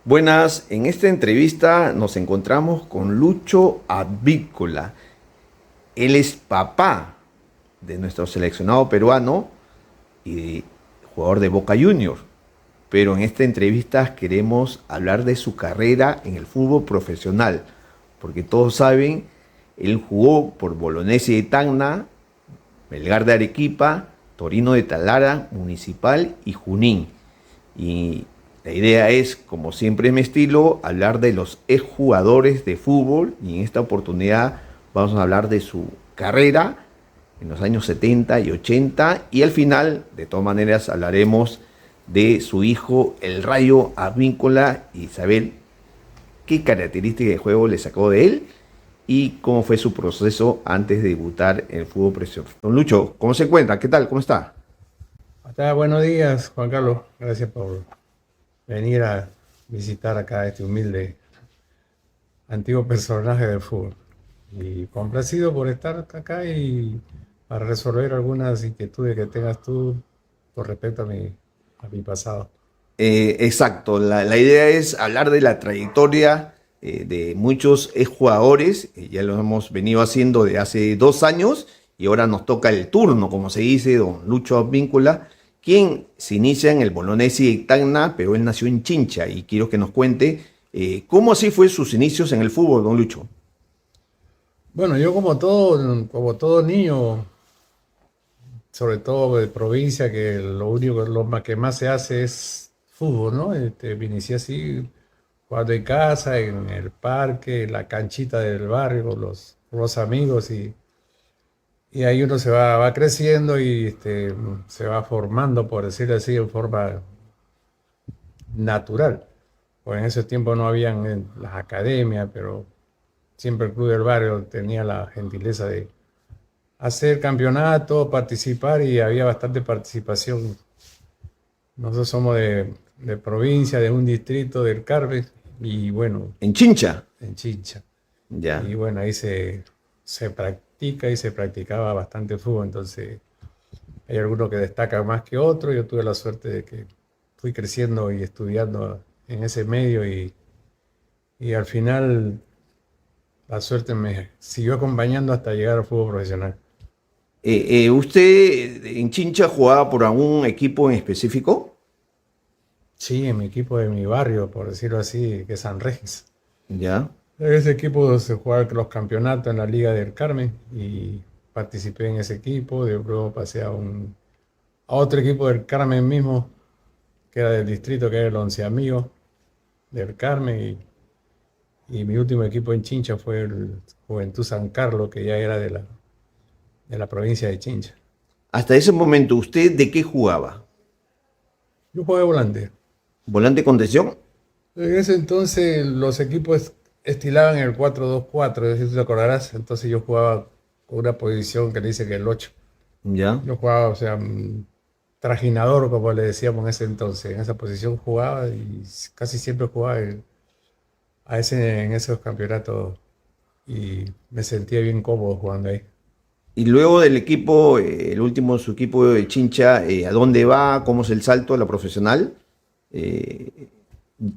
Buenas, en esta entrevista nos encontramos con Lucho Advíncula. Él es papá de nuestro seleccionado peruano y jugador de Boca Juniors. Pero en esta entrevista queremos hablar de su carrera en el fútbol profesional, porque todos saben, él jugó por Bolognesi de Tacna, Melgar de Arequipa, Torino de Talara, Municipal y Junín. Y la idea es, como siempre en mi estilo, hablar de los exjugadores de fútbol, y en esta oportunidad vamos a hablar de su carrera en los años 70 y 80, y al final, de todas maneras, hablaremos de su hijo, el Rayo Advíncula, y saber qué características de juego le sacó de él y cómo fue su proceso antes de debutar en el fútbol profesional. Don Lucho, ¿cómo se encuentra? ¿Qué tal? ¿Cómo está? Hasta buenos días, Juan Carlos. Gracias por venir a visitar acá a este humilde antiguo personaje del fútbol. Y complacido por estar acá y para resolver algunas inquietudes que tengas tú con respecto a mi pasado. Exacto, la idea es hablar de la trayectoria de muchos exjugadores. Ya lo hemos venido haciendo de hace 2 años y ahora nos toca el turno, como se dice, don Lucho Advíncula, quien se inicia en el Bolognesi de Tacna, pero él nació en Chincha, y quiero que nos cuente cómo así fue sus inicios en el fútbol, don Lucho. Bueno, yo como todo niño, sobre todo de provincia, que lo que más se hace es fútbol, ¿no? Me inicié así, jugando en casa, en el parque, en la canchita del barrio, con los amigos, y ahí uno se va creciendo y se va formando, por decirlo así, en forma natural. Pues en ese tiempo no habían las academias, pero siempre el club del barrio tenía la gentileza de hacer campeonato, participar, y había bastante participación. Nosotros somos de provincia, de un distrito del Carmen, y bueno, En Chincha. en Chincha. Ya. Y bueno, ahí se practica y se practicaba bastante fútbol, entonces hay algunos que destacan más que otros. Yo tuve la suerte de que fui creciendo y estudiando en ese medio, y al final la suerte me siguió acompañando hasta llegar al fútbol profesional. ¿Usted en Chincha jugaba por algún equipo en específico? Sí, en mi equipo de mi barrio, por decirlo así, que es San Regis. Ya. En ese equipo se jugaban los campeonatos en la Liga del Carmen y participé en ese equipo. Luego pasé a otro equipo del Carmen mismo, que era del distrito, que era el Once Amigos del Carmen. Y mi último equipo en Chincha fue el Juventud San Carlos, que ya era de la provincia de Chincha. Hasta ese momento, ¿usted de qué jugaba? Yo jugué de volante. ¿Volante de contención? En ese entonces los equipos estilaban el 4-2-4, es decir, tú te acordarás. Entonces yo jugaba con una posición que le dice que el 8. Ya. Yo jugaba, o sea, trajinador, como le decíamos en ese entonces. En esa posición jugaba y casi siempre jugaba en esos campeonatos, y me sentía bien cómodo jugando ahí. Y luego del equipo, el último, su equipo de Chincha, ¿a dónde va? ¿Cómo es el salto a la profesional? Eh,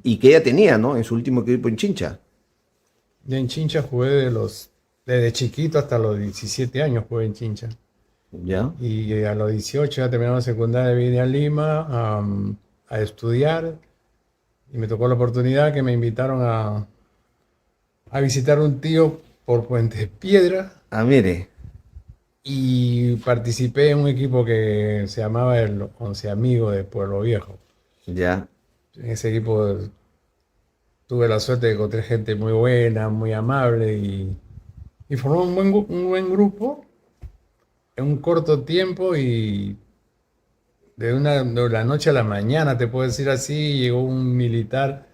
¿Y qué edad tenía, no? En su último equipo en Chincha. Yo en Chincha jugué desde chiquito hasta los 17 años jugué en Chincha. Ya. Y a los 18 ya terminamos secundaria, vine a Lima a estudiar, y me tocó la oportunidad que me invitaron a visitar un tío por Puente Piedra, Ah, mire. y participé en un equipo que se llamaba el Once Amigos de Pueblo Viejo. Ya. En ese equipo tuve la suerte de encontrar gente muy buena, muy amable, y formó un buen grupo en un corto tiempo, y de la noche a la mañana, te puedo decir así, llegó un militar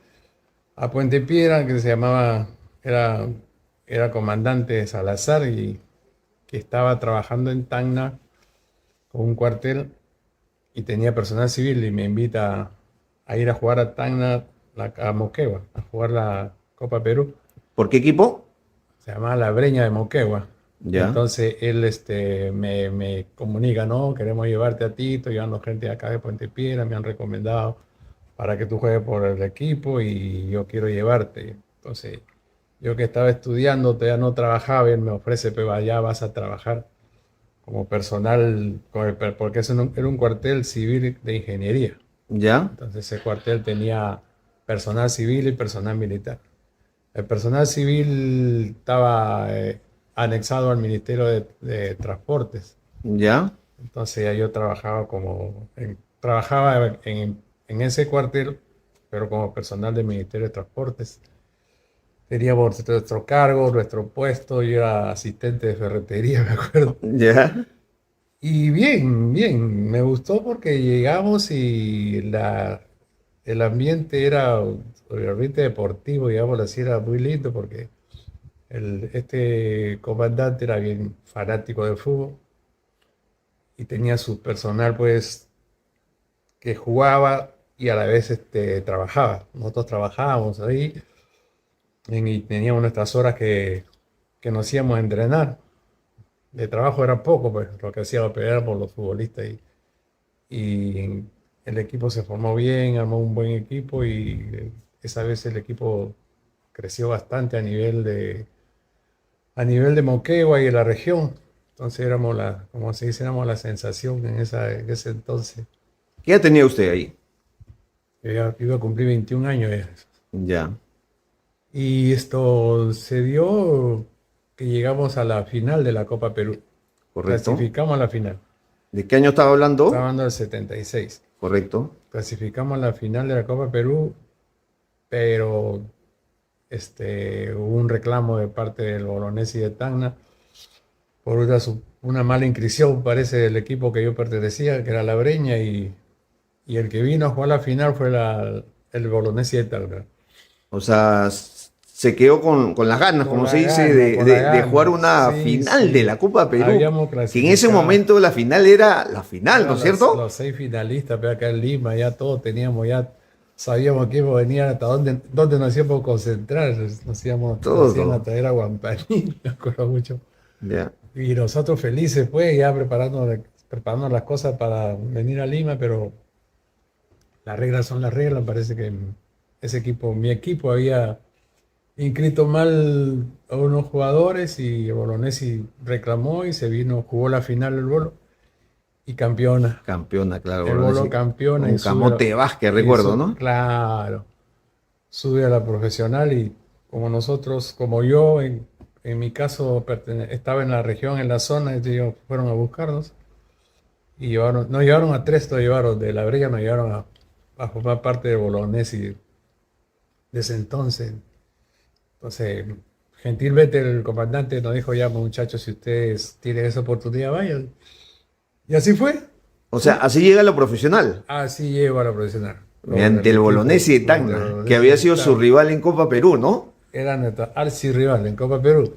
a Puente Piedra que se llamaba, era comandante Salazar, y que estaba trabajando en Tacna con un cuartel y tenía personal civil, y me invita a ir a jugar a Tacna, a Moquegua, a jugar la Copa Perú. ¿Por qué equipo? Se llamaba La Breña de Moquegua. Ya. Entonces él me comunica, no, queremos llevarte a ti, estoy llevando gente de acá de Puente Piedra, me han recomendado para que tú juegues por el equipo y yo quiero llevarte. Entonces, yo que estaba estudiando, todavía no trabajaba, y él me ofrece, pero allá vas a trabajar como personal, porque era un cuartel civil de ingeniería. ¿Ya? Entonces ese cuartel tenía personal civil y personal militar. El personal civil estaba anexado al Ministerio de Transportes. ¿Ya? Entonces ya yo trabajaba en ese cuartel, pero como personal del Ministerio de Transportes. Teníamos nuestro cargo, nuestro puesto, yo era asistente de ferretería, me acuerdo. ¿Ya? Y bien, bien, me gustó porque llegamos y el ambiente el ambiente deportivo, digamos así, era muy lindo porque este comandante era bien fanático del fútbol y tenía su personal, pues, que jugaba y a la vez trabajaba. Nosotros trabajábamos ahí y teníamos nuestras horas que nos íbamos a entrenar. De trabajo era poco, pues, lo que hacíamos pelear por los futbolistas y el equipo se formó bien, armó un buen equipo y esa vez el equipo creció bastante a nivel de Moquegua y de la región. Entonces éramos como se dice, éramos la sensación en ese entonces. ¿Qué edad tenía usted ahí? Yo ya iba a cumplir 21 años ya. Ya. Y esto se dio que llegamos a la final de la Copa Perú. ¿Correcto? Clasificamos a la final. ¿De qué año estaba Estaba hablando? hablando del 76. Correcto. Clasificamos a la final de la Copa Perú, pero hubo un reclamo de parte del Bolognesi de Tacna por una mala inscripción, parece, del equipo que yo pertenecía, que era la Breña, y el que vino a jugar la final fue el Bolognesi de Tacna. O sea, se quedó con las ganas, Con como la se dice, gana, con la de jugar gana. una Sí, final de sí. la Copa Perú. Habíamos Que en ese clasificado. momento la final era la final, ¿no Eran es cierto? los 6 finalistas, pero acá en Lima ya todos teníamos, ya sabíamos que íbamos a venir hasta dónde nos íbamos a concentrar, nos iban a Todo. traer a Guampaní, me acuerdo mucho. Ya. Y nosotros felices, pues, ya preparando las cosas para venir a Lima, pero las reglas son las reglas. Parece que mi equipo había inscrito mal a unos jugadores y Bolognesi reclamó y se vino, jugó la final del Bolo y campeona. Campeona, claro. El Bolognesi, Bolo campeona con Camote Vázquez, recuerdo, ¿no? claro, sube a la profesional y como yo, en mi caso, estaba en la región, en la zona, ellos fueron a buscarnos y nos llevaron a tres, nos llevaron de la Breña, nos llevaron a formar parte de Bolognesi de ese entonces. Entonces, gentilmente el comandante nos dijo: ya, muchachos, si ustedes tienen esa oportunidad, vayan. Y así fue. O sea, así llega lo profesional. Así llego a la profesional. Mediante el Bolognesi de Tacna, que había sido su rival en Copa Perú, ¿no? Era nuestro archirrival en Copa Perú,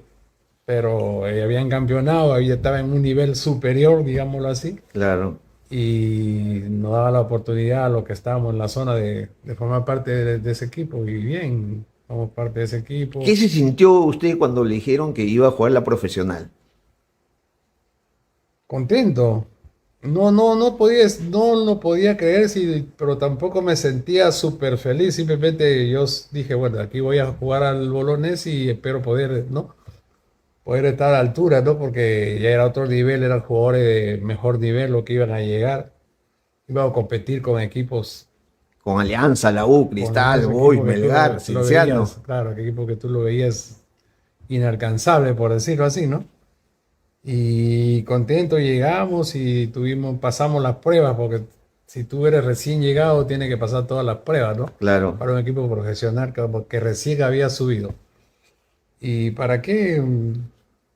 pero habían campeonado, estaba en un nivel superior, digámoslo así, Claro. y nos daba la oportunidad a los que estábamos en la zona de formar parte de ese equipo. Y bien, somos parte de ese equipo. ¿Qué se sintió usted cuando le dijeron que iba a jugar la profesional? Contento. No lo podía creer, sí, pero tampoco me sentía súper feliz. Simplemente yo dije: bueno, aquí voy a jugar al Bolognesi y espero poder, ¿no? Poder estar a la altura, ¿no? Porque ya era otro nivel, eran jugadores de mejor nivel lo que iban a llegar. Iban a competir con equipos, Con Alianza, la U, con Cristal, esos Boys, equipos que Melgar, tú lo Cienciano. veías, claro, que equipos que tú lo veías inalcanzable, por decirlo así, ¿no? Y contento llegamos y pasamos las pruebas, porque si tú eres recién llegado, tienes que pasar todas las pruebas, ¿no? Claro. Para un equipo profesional que recién había subido. ¿Y para qué?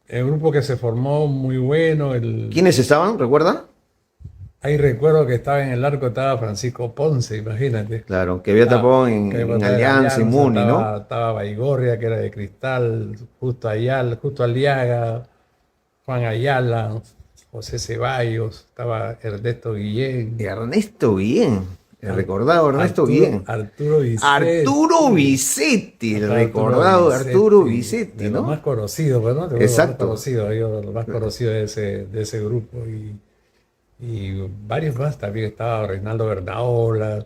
El grupo que se formó muy bueno. ¿Quiénes estaban? ¿Recuerda? Ahí recuerdo que estaba en el arco, estaba Francisco Ponce, imagínate. Claro, que había tapado Que en estaba en Alianza, en Muni, ¿no? estaba Baigorria, que era de Cristal, Justo Aliaga, Juan Ayala, José Ceballos, estaba Ernesto Guillén, Ernesto Guillén, el recordado Ernesto Guillén. Arturo Vicente. Arturo Vicente, el Arturo recordado Vicente, Arturo Vicente, de los más ¿no? conocidos, pues, ¿no? Exacto. Lo más conocido de ese grupo. Y varios más también, estaba Reinaldo Bernaola,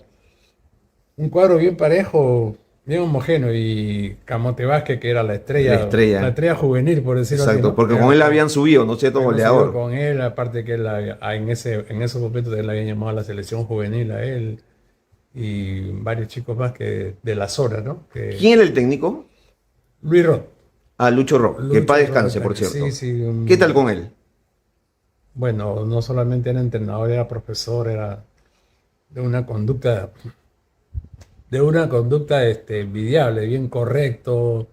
un cuadro bien parejo, bien homogéneo, y Camote Vázquez, que era La la estrella. estrella juvenil, por decirlo así, Exacto, ¿no? porque con él habían subido, ¿no es cierto? Habíamos subido Goleador. con él, aparte que él, en esos momentos él había llamado a la selección juvenil a él, y varios chicos más que de la zona, ¿no? ¿Quién era el técnico? Luis Rod, Ah, Lucho Rock, que en paz Lucho descanse, por Rodríguez, sí, cierto. sí, ¿Qué tal con él? bueno, no solamente era entrenador, era profesor, era de una conducta, envidiable, bien correcto,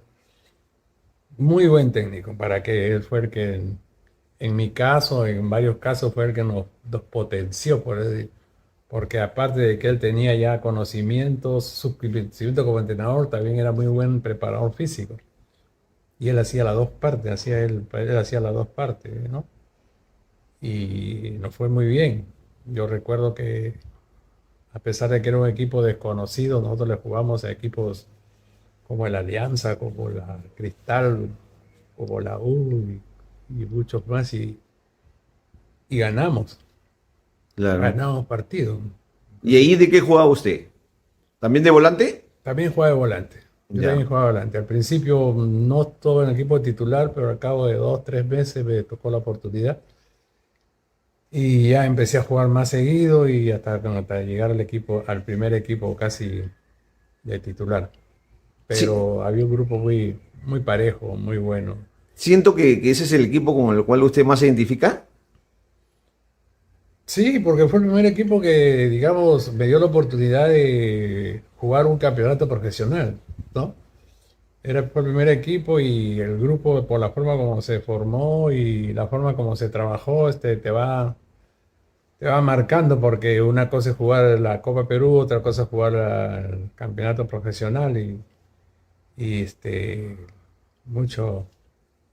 muy buen técnico, para que él fue el que, en mi caso, en varios casos, fue el que nos potenció, por decir, porque aparte de que él tenía ya conocimientos, su conocimiento como entrenador, también era muy buen preparador físico. Y él hacía las dos partes, él hacía las dos partes, ¿no? Y nos fue muy bien. Yo recuerdo que a pesar de que era un equipo desconocido, nosotros le jugamos a equipos como el Alianza, como la Cristal, como la U y muchos más, y ganamos, Claro. ganamos partidos. ¿Y ahí de qué jugaba usted? ¿También de volante? También juega de volante. Yo Ya. también jugaba de volante. Al principio no estuve en el equipo titular, pero al cabo de 2, 3 meses me tocó la oportunidad. Y ya empecé a jugar más seguido y hasta llegar al equipo, al primer equipo casi de titular. Sí, Pero había un grupo muy, muy parejo, muy bueno. siento que ese es el equipo con el cual usted más se identifica. Sí, porque fue el primer equipo que, digamos, me dio la oportunidad de jugar un campeonato profesional, ¿no? Fue el primer equipo y el grupo, por la forma como se formó y la forma como se trabajó, te va marcando, porque una cosa es jugar la Copa Perú, otra cosa es jugar el campeonato profesional y mucho,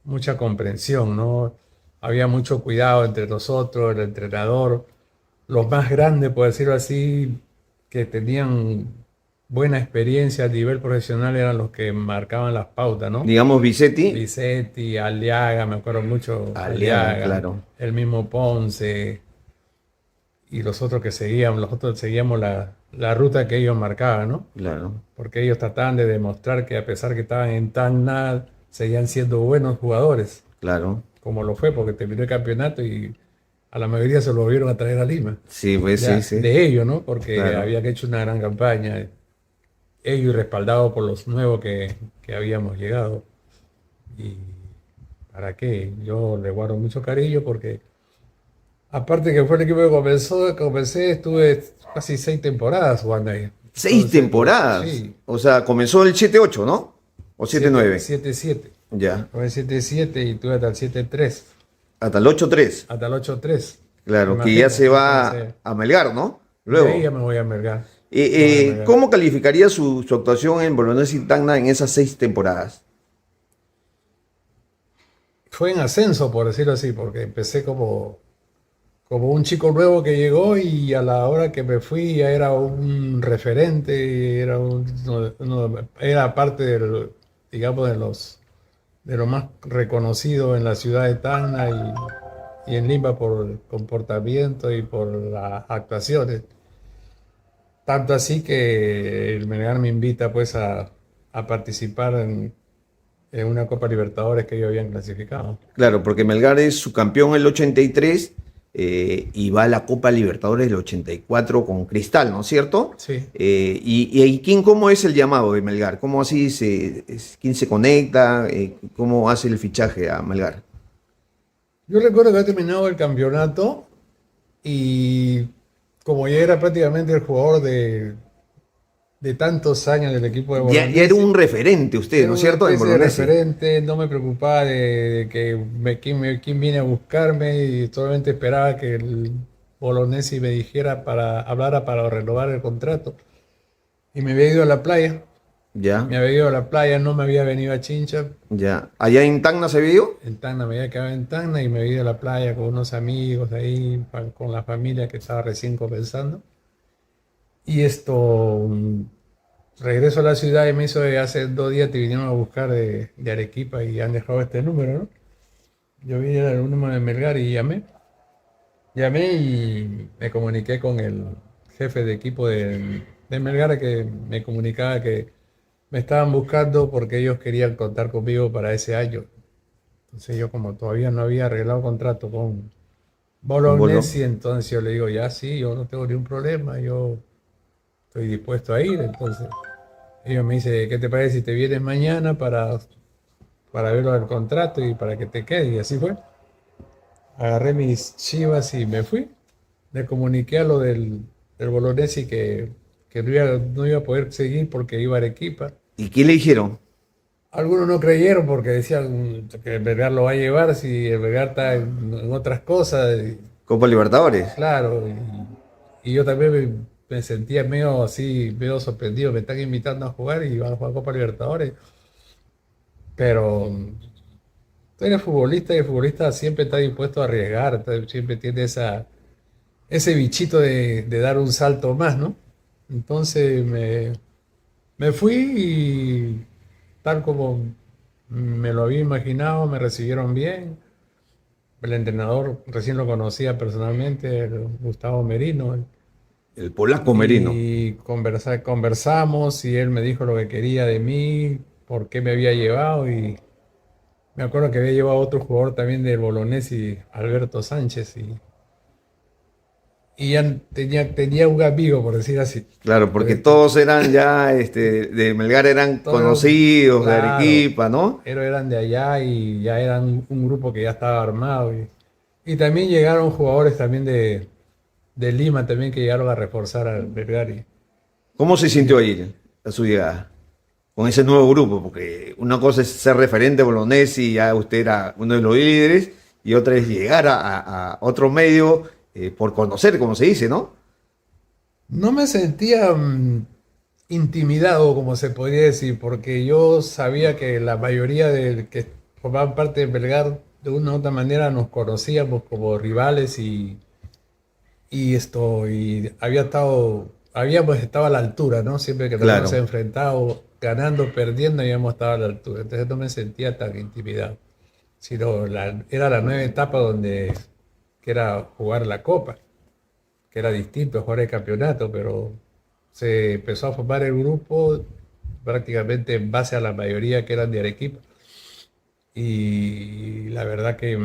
mucha comprensión, ¿no? Había mucho cuidado entre nosotros, el entrenador, los más grandes, por decirlo así, que tenían buena experiencia a nivel profesional, eran los que marcaban las pautas, ¿no? Digamos Bicetti. Licetti, Aliaga, me acuerdo mucho, Aliaga, Aliaga, claro. el mismo Ponce y los otros seguíamos la ruta que ellos marcaban, ¿no? Claro. Porque ellos trataban de demostrar que a pesar que estaban en Tacna, seguían siendo buenos jugadores, Claro. como lo fue, porque terminó el campeonato y a la mayoría se lo volvieron a traer a Lima. Sí, pues sí, sí. De ellos, ¿no? Porque Claro. habían hecho una gran campaña, ellos respaldados por los nuevos que habíamos llegado. ¿Y para qué? Yo le guardo mucho cariño porque, aparte que fue el equipo que comencé, estuve casi 6 temporadas jugando ahí. Seis Entonces, temporadas. sí, O sea, comenzó el 7-8, ¿no? O 7-9. 7-7. Ya. Fue el 7-7 y tuve hasta el 7-3, Hasta el 8-3. hasta el 8-3. Claro, que ya se Imagínate, va a Melgar, ¿no? de ahí Luego. ya me voy a Melgar. Me voy a Melgar. ¿Cómo calificaría su actuación en Bolognesi y Tacna en esas 6 temporadas? Fue en ascenso, por decirlo así, porque empecé como un chico nuevo que llegó y a la hora que me fui ya era un referente, era parte digamos, de lo más reconocido en la ciudad de Tacna y en Lima por el comportamiento y por las actuaciones. Tanto así que el Melgar me invita pues a participar en una Copa Libertadores que ellos habían clasificado. Claro, porque Melgar es su campeón el 83 y va a la Copa Libertadores del 84 con Cristal, ¿no es cierto? Sí. Y quién, ¿cómo es el llamado de Melgar? ¿Cómo así quién se conecta? ¿Cómo hace el fichaje a Melgar? Yo recuerdo que había terminado el campeonato y como ya era prácticamente el jugador de tantos años del equipo de Ya era un Bolognesi, referente usted, era ¿no es una cierto? En especie de Bolognesi. referente, no me preocupaba de que quién viene a buscarme, y solamente esperaba que el Bolognesi me dijera hablara para renovar el contrato. Y me había ido a la playa, Ya, no me había venido a Chincha. ya. ¿Allá en Tacna se vio? En Tacna, me había quedado en Tacna y me había ido a la playa con unos amigos ahí, con la familia que estaba recién comenzando. Y regreso a la ciudad y me hizo hace 2 días te vinieron a buscar de Arequipa y han dejado este número, ¿no? Yo vi el número de Melgar y llamé. Llamé y me comuniqué con el jefe de equipo del de Melgar que me comunicaba que me estaban buscando porque ellos querían contar conmigo para ese año. Entonces yo como todavía no había arreglado contrato con con Bolo. Bolognesi, entonces yo le digo, ya sí, yo no tengo ningún problema, yo estoy dispuesto a ir. Entonces ellos me dicen, ¿qué te parece si te vienes mañana para ver lo del contrato y para que te quedes? Y así fue. Agarré mis chivas y me fui. Le comuniqué a lo del Bolognesi que no iba a poder seguir porque iba a Arequipa. ¿Y qué le dijeron? Algunos no creyeron porque decían que el Vergara lo va a llevar si el Vergara está en otras cosas. Copa Libertadores. Claro, y yo también me sentía medio así, medio sorprendido. Me están invitando a jugar y van a jugar Copa Libertadores. Pero tú eres futbolista y el futbolista siempre está dispuesto a arriesgar, siempre tiene ese bichito de dar un salto más, ¿no? Entonces me fui y tal como me lo había imaginado, me recibieron bien. El entrenador recién lo conocía personalmente, el Gustavo Merino, El polaco Merino. y conversamos y él me dijo lo que quería de mí, por qué me había llevado y me acuerdo que había llevado a otro jugador también del Bolognesi, Alberto Sánchez, y ya tenía un amigo, por decir así. Claro, porque Porque todos eran ya, de Melgar eran todos, conocidos de claro, Arequipa, ¿no? ellos eran de allá y ya eran un grupo que ya estaba armado. Y también llegaron jugadores también de Lima también que llegaron a reforzar al Vergari. ¿Cómo se sintió Y ahí a su llegada? Con ese nuevo grupo, porque una cosa es ser referente Bolognesi, ya usted era uno de los líderes, y otra es llegar a otro medio por conocer, como se dice, ¿no? no me sentía intimidado, como se podría decir, porque yo sabía que la mayoría de que formaban parte de Belgar de una u otra manera nos conocíamos como rivales y habíamos estado a la altura, ¿no? Siempre que nos habíamos Claro. enfrentado, ganando, perdiendo, habíamos estado a la altura. Entonces no me sentía tan intimidado, sino era la nueva etapa que era jugar la Copa, que era distinto a jugar el campeonato, pero se empezó a formar el grupo prácticamente en base a la mayoría que eran de Arequipa. Y la verdad que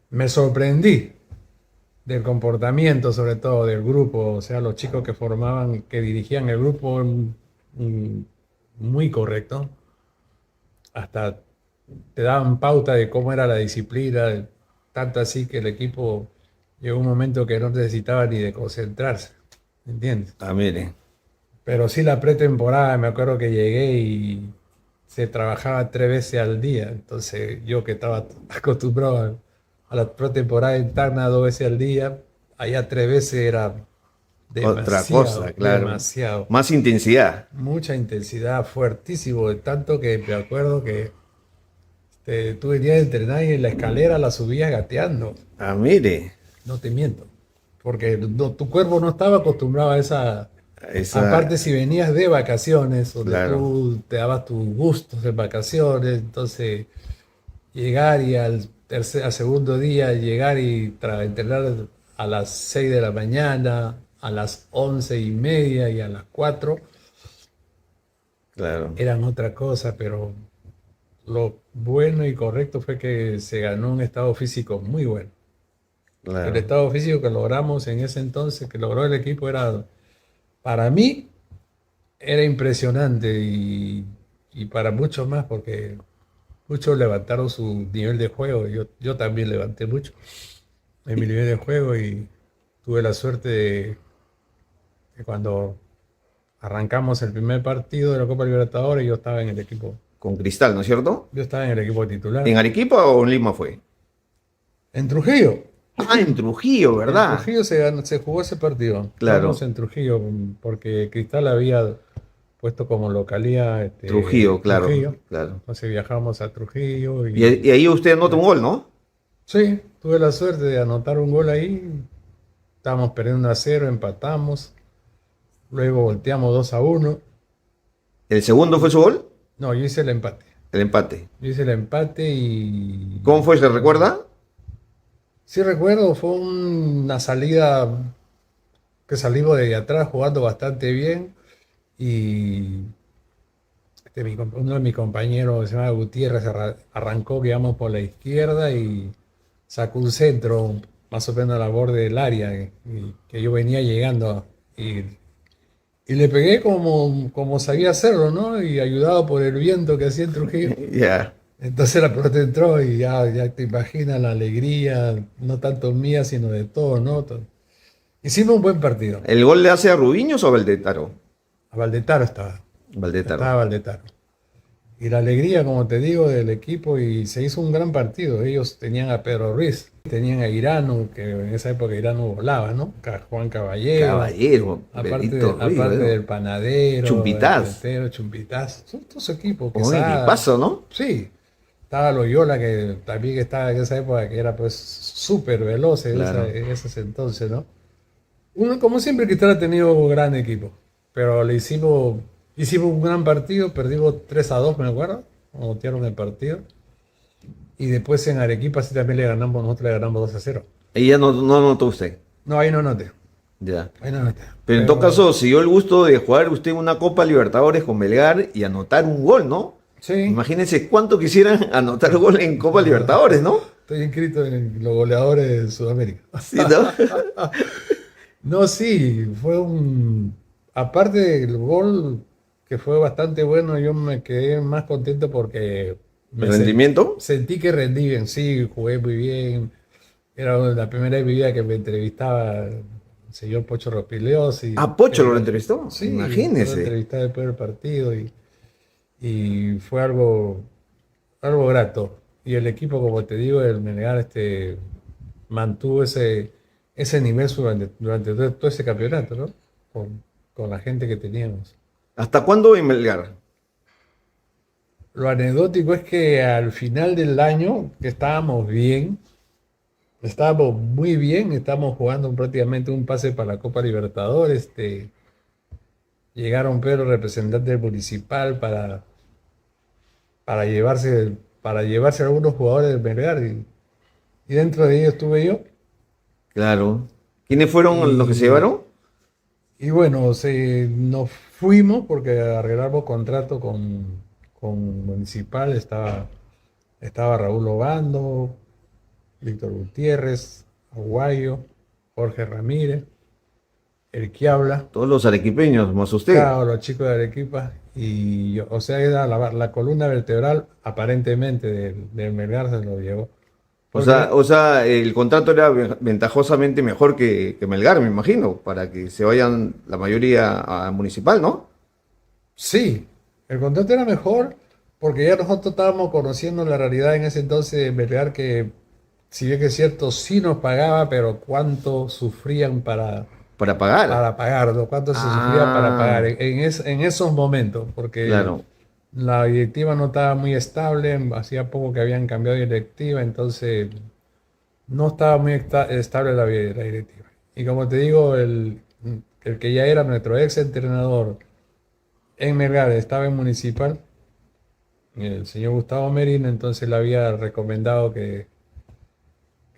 me sorprendí del comportamiento, sobre todo del grupo, o sea, los chicos que formaban, que dirigían el grupo, mm, muy correcto. Hasta te daban pauta de cómo era la disciplina, tanto así que el equipo llegó un momento que no necesitaba ni de concentrarse, ¿entiendes? Ah, mire. Pero sí la pretemporada, me acuerdo que llegué y se trabajaba 3 veces al día, entonces yo que estaba acostumbrado a la pretemporada interna 2 veces al día, allá 3 veces era Otra cosa, demasiado, claro. demasiado. Más intensidad. Mucha intensidad, fuertísimo, de tanto que me acuerdo que tú venías a entrenar y en la escalera la subías gateando, Ah, mire. no te miento, porque tu cuerpo no estaba acostumbrado a esa. Esa, Aparte, si venías de vacaciones, donde claro. tú te dabas tus gustos en vacaciones, entonces llegar y al segundo día llegar y entrenar a las 6 de la mañana, a las 11:30 y a las 4 Claro, eran otra cosa, pero lo bueno y correcto fue que se ganó un estado físico muy bueno. El claro. estado físico que logramos en ese entonces, que logró el equipo, para mí, era impresionante y para muchos más, porque muchos levantaron su nivel de juego. Yo también levanté mucho en mi Y nivel de juego y tuve la suerte de cuando arrancamos el primer partido de la Copa Libertadores, con Cristal, ¿no es cierto? yo estaba en el equipo ¿En titular. Arequipa o en Lima fue? En Trujillo, Ah, en Trujillo, en ¿verdad? Trujillo se jugó ese partido. Jugamos Claro, en Trujillo porque Cristal había puesto como localía Trujillo, claro, Trujillo. claro. Entonces viajamos a Trujillo Y ahí usted anota un gol, ¿no? sí, tuve la suerte de anotar un gol ahí. Estábamos perdiendo 1-0, empatamos. Luego volteamos 2-1. ¿El segundo fue su gol? No, yo hice el empate. El empate. Yo hice el empate y ¿Cómo fue? ¿Se recuerda? sí recuerdo, fue una salida que salimos de ahí atrás jugando bastante bien y uno de mis compañeros, se llama Gutiérrez, arrancó, digamos, por la izquierda y sacó un centro más o menos a la borde del área que yo venía llegando y le pegué como sabía hacerlo, ¿no? Y ayudado por el viento que hacía en Trujillo. Ya. Entonces la pelota entró y ya te imaginas la alegría, no tanto mía, sino de todos, ¿no? Hicimos un buen partido. ¿El gol le hace a Rubiños o a Valdétaro? A Valdetaro estaba Valdétaro. Valdetaro. Y la alegría, como te digo, del equipo y se hizo un gran partido. Ellos tenían a Pedro Ruiz, tenían a Irano, que en esa época Irano volaba, ¿no? Juan Caballero, Caballero, aparte, Benito Ruiz, aparte bueno. del Panadero, el Chumpitaz. Frentero, Chumpitaz, son todos equipos, Un Quesada, equipazo, ¿no? sí. Estaba Loyola, que también estaba en esa época, que era pues súper veloz Claro. en ese entonces, ¿no? Uno, como siempre, Cristal ha tenido gran equipo, pero hicimos un gran partido, perdimos 3-2, me acuerdo, botearon el partido. Y después en Arequipa sí también le ganamos, nosotros le ganamos 2-0. Y ya no notó usted. No, ahí no noté, Ya. ahí no noté. Pero en todo caso, se dio el gusto de jugar usted una Copa Libertadores con Melgar y anotar un gol, ¿no? Sí, Imagínense cuánto quisieran anotar gol en Copa Libertadores, ¿no? estoy inscrito en los goleadores de Sudamérica. Sí, ¿no? No, sí, aparte del gol, que fue bastante bueno, yo me quedé más contento porque ¿El rendimiento? sentí que rendí bien, sí, jugué muy bien. Era la primera vez en mi vida que me entrevistaba el señor Pocho Rospigliosi. ¿A Pocho lo entrevistó? Sí, yo lo Imagínese. entrevisté después del partido y fue algo grato. Y el equipo, como te digo, el Melgar mantuvo ese nivel durante todo ese campeonato, ¿no? Con la gente que teníamos. ¿Hasta cuándo en Melgar? Lo anecdótico es que al final del año, que estábamos muy bien, estábamos jugando prácticamente un pase para la Copa Libertadores. Llegaron pero representantes municipal para llevarse, para llevarse a algunos jugadores del Melgar y dentro de ellos estuve yo. Claro. ¿Quiénes fueron los que se Y, llevaron? y bueno, nos fuimos porque arreglamos contrato con Municipal. Estaba Raúl Obando, Víctor Gutiérrez, Aguayo, Jorge Ramírez, el que habla, Todos los arequipeños, más usted. claro, los chicos de Arequipa. Y yo, o sea, era la columna vertebral aparentemente del Melgar se lo llevó. Porque O sea, el contrato era ventajosamente mejor que Melgar, me imagino, para que se vayan la mayoría a Municipal, ¿no? sí, el contrato era mejor porque ya nosotros estábamos conociendo la realidad en ese entonces de Melgar que, si bien que es cierto, sí nos pagaba, pero cuánto sufrían Para pagar. para pagarlo, cuánto se sufría para pagar Ah, en esos momentos, porque claro. la directiva no estaba muy estable, hacía poco que habían cambiado de directiva, entonces no estaba muy estable la directiva. Y como te digo, el que ya era nuestro ex entrenador en Melgar, estaba en Municipal, el señor Gustavo Merino, entonces le había recomendado que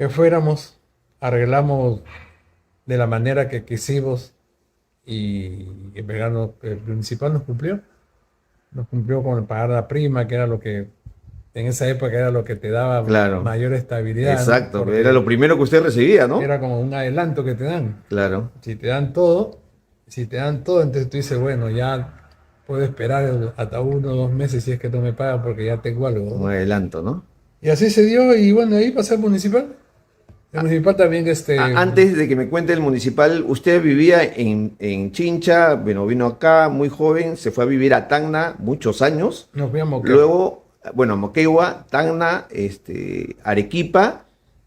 fuéramos, arreglamos de la manera que quisimos y en Melgar el Municipal nos cumplió con pagar la prima, que era lo que en esa época era lo que te daba Claro. mayor estabilidad, ¿no? Exacto. Era Porque lo primero que usted recibía, ¿no? era como un adelanto que te dan. Claro. Si te dan todo, si te dan todo, entonces tú dices, bueno, ya puedo esperar hasta 1 o 2 meses si es que no me pagan porque ya tengo algo, Un ¿no? adelanto, ¿no? Y así se dio, y bueno, ahí pasé al municipal. El municipal también, Antes de que me cuente el municipal, usted vivía en Chincha, bueno, vino acá muy joven, se fue a vivir a Tacna muchos años, nos fuimos que luego, bueno, Moquegua, Tacna, Arequipa,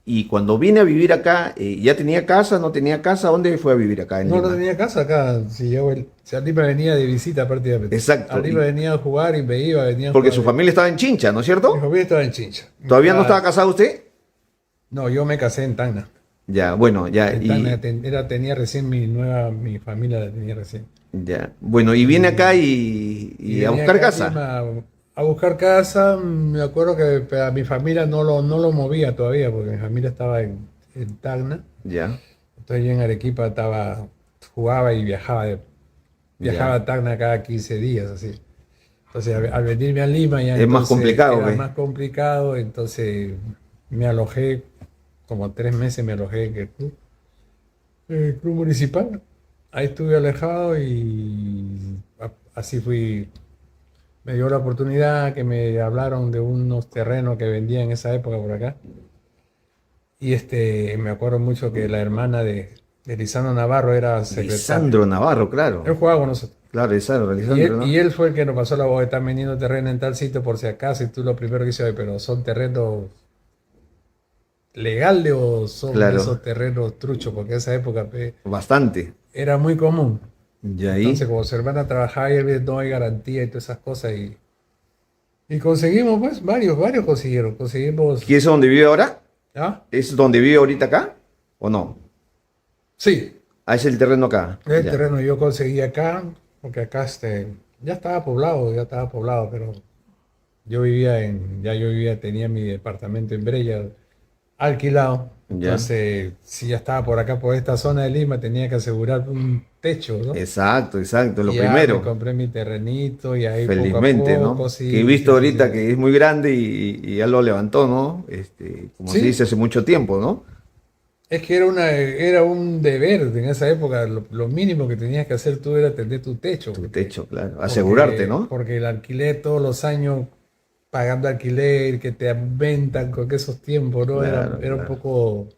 y cuando vine a vivir acá, ¿ya tenía casa, no tenía casa? ¿Dónde fue a vivir acá en no Lima? tenía casa acá, si arriba venía de visita prácticamente. Exacto, Arriba venía a jugar y me iba, venía a porque jugar. su familia estaba en Chincha, ¿no es Mi cierto? familia estaba en Chincha. ¿Todavía no estaba casado usted? No, yo me casé en Tacna. Ya, bueno, ya, En Tacna tenía recién mi familia la tenía recién. ya, bueno, y viene acá y a venía buscar acá a casa. Lima a buscar casa. Me acuerdo que a mi familia no lo movía todavía, porque mi familia estaba en Tacna. Ya. Entonces yo en Arequipa estaba jugaba y viajaba Ya. a Tacna cada 15 días, así. Entonces, al venirme a Lima ya Es más entonces complicado, era ¿qué? más complicado, entonces me alojé, como 3 meses me alojé en el club municipal. Ahí estuve alejado y así fui. Me dio la oportunidad que me hablaron de unos terrenos que vendía en esa época por acá. Y me acuerdo mucho que la hermana de Lisandro Navarro era secretaria. Lisandro Navarro, Él claro. jugaba con nosotros. Claro, Lisandro, Y Lisandro, él, ¿no? y él fue el que nos pasó la voz, están vendiendo terreno en tal sitio por si acaso, y tú lo primero que dices, "Oye, pero ¿son terrenos legales o son Claro, esos terrenos truchos?" Porque en esa época bastante. era muy común. Y Entonces, ahí, como su hermana trabajaba y él ve, no hay garantía y todas esas cosas, y conseguimos, pues, varios consiguieron. Conseguimos, ¿qué es donde vive ahora? ¿ah? ¿Es donde vive ahorita acá? ¿O no? Sí, Ah, es el terreno acá. el Ya. terreno yo conseguí acá, porque acá ya estaba poblado, pero yo vivía, tenía mi departamento en Breya alquilado. Ya. Entonces, si ya estaba por acá, por esta zona de Lima, tenía que asegurar un techo, ¿no? Exacto, exacto. Lo Y ya me primero, compré mi terrenito y ahí poco a felizmente, poco, ¿no? Que he sí, visto sí, sí, ahorita sí. que es muy grande y ya lo levantó, ¿no? Como se Sí, dice hace mucho tiempo, ¿no? es que era un deber en esa época. Lo mínimo que tenías que hacer tú era tener tu techo, Tu porque, techo, claro. Asegurarte, porque, ¿no? porque el alquiler todos los años, pagando alquiler, que te aumentan con esos tiempos, ¿no? Claro, Era un claro. poco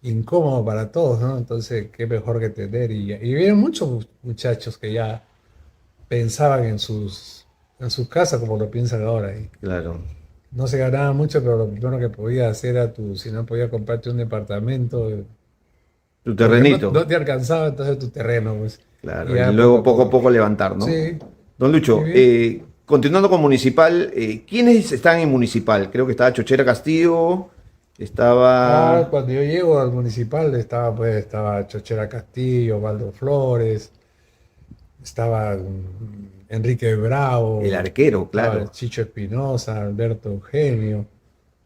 incómodo para todos, ¿no? Entonces, qué mejor que tener. Y había muchos muchachos que ya pensaban en sus casas como lo piensan ahora. Y Claro. no se ganaba mucho, pero lo primero que podías hacer era si no podías comprarte un departamento, Tu porque terrenito. no te alcanzaba entonces tu terreno, pues. Y Claro. Y ya poco luego a poco a poco. poco levantar, ¿no? Sí, Don muy Lucho, bien. continuando con Municipal, ¿quiénes están en Municipal? Creo que estaba Chochera Castillo, estaba Cuando yo llego al municipal estaba Chochera Castillo, Waldo Flores, estaba Enrique el Bravo, arquero, estaba el claro. Chicho Espinosa, Alberto Eugenio.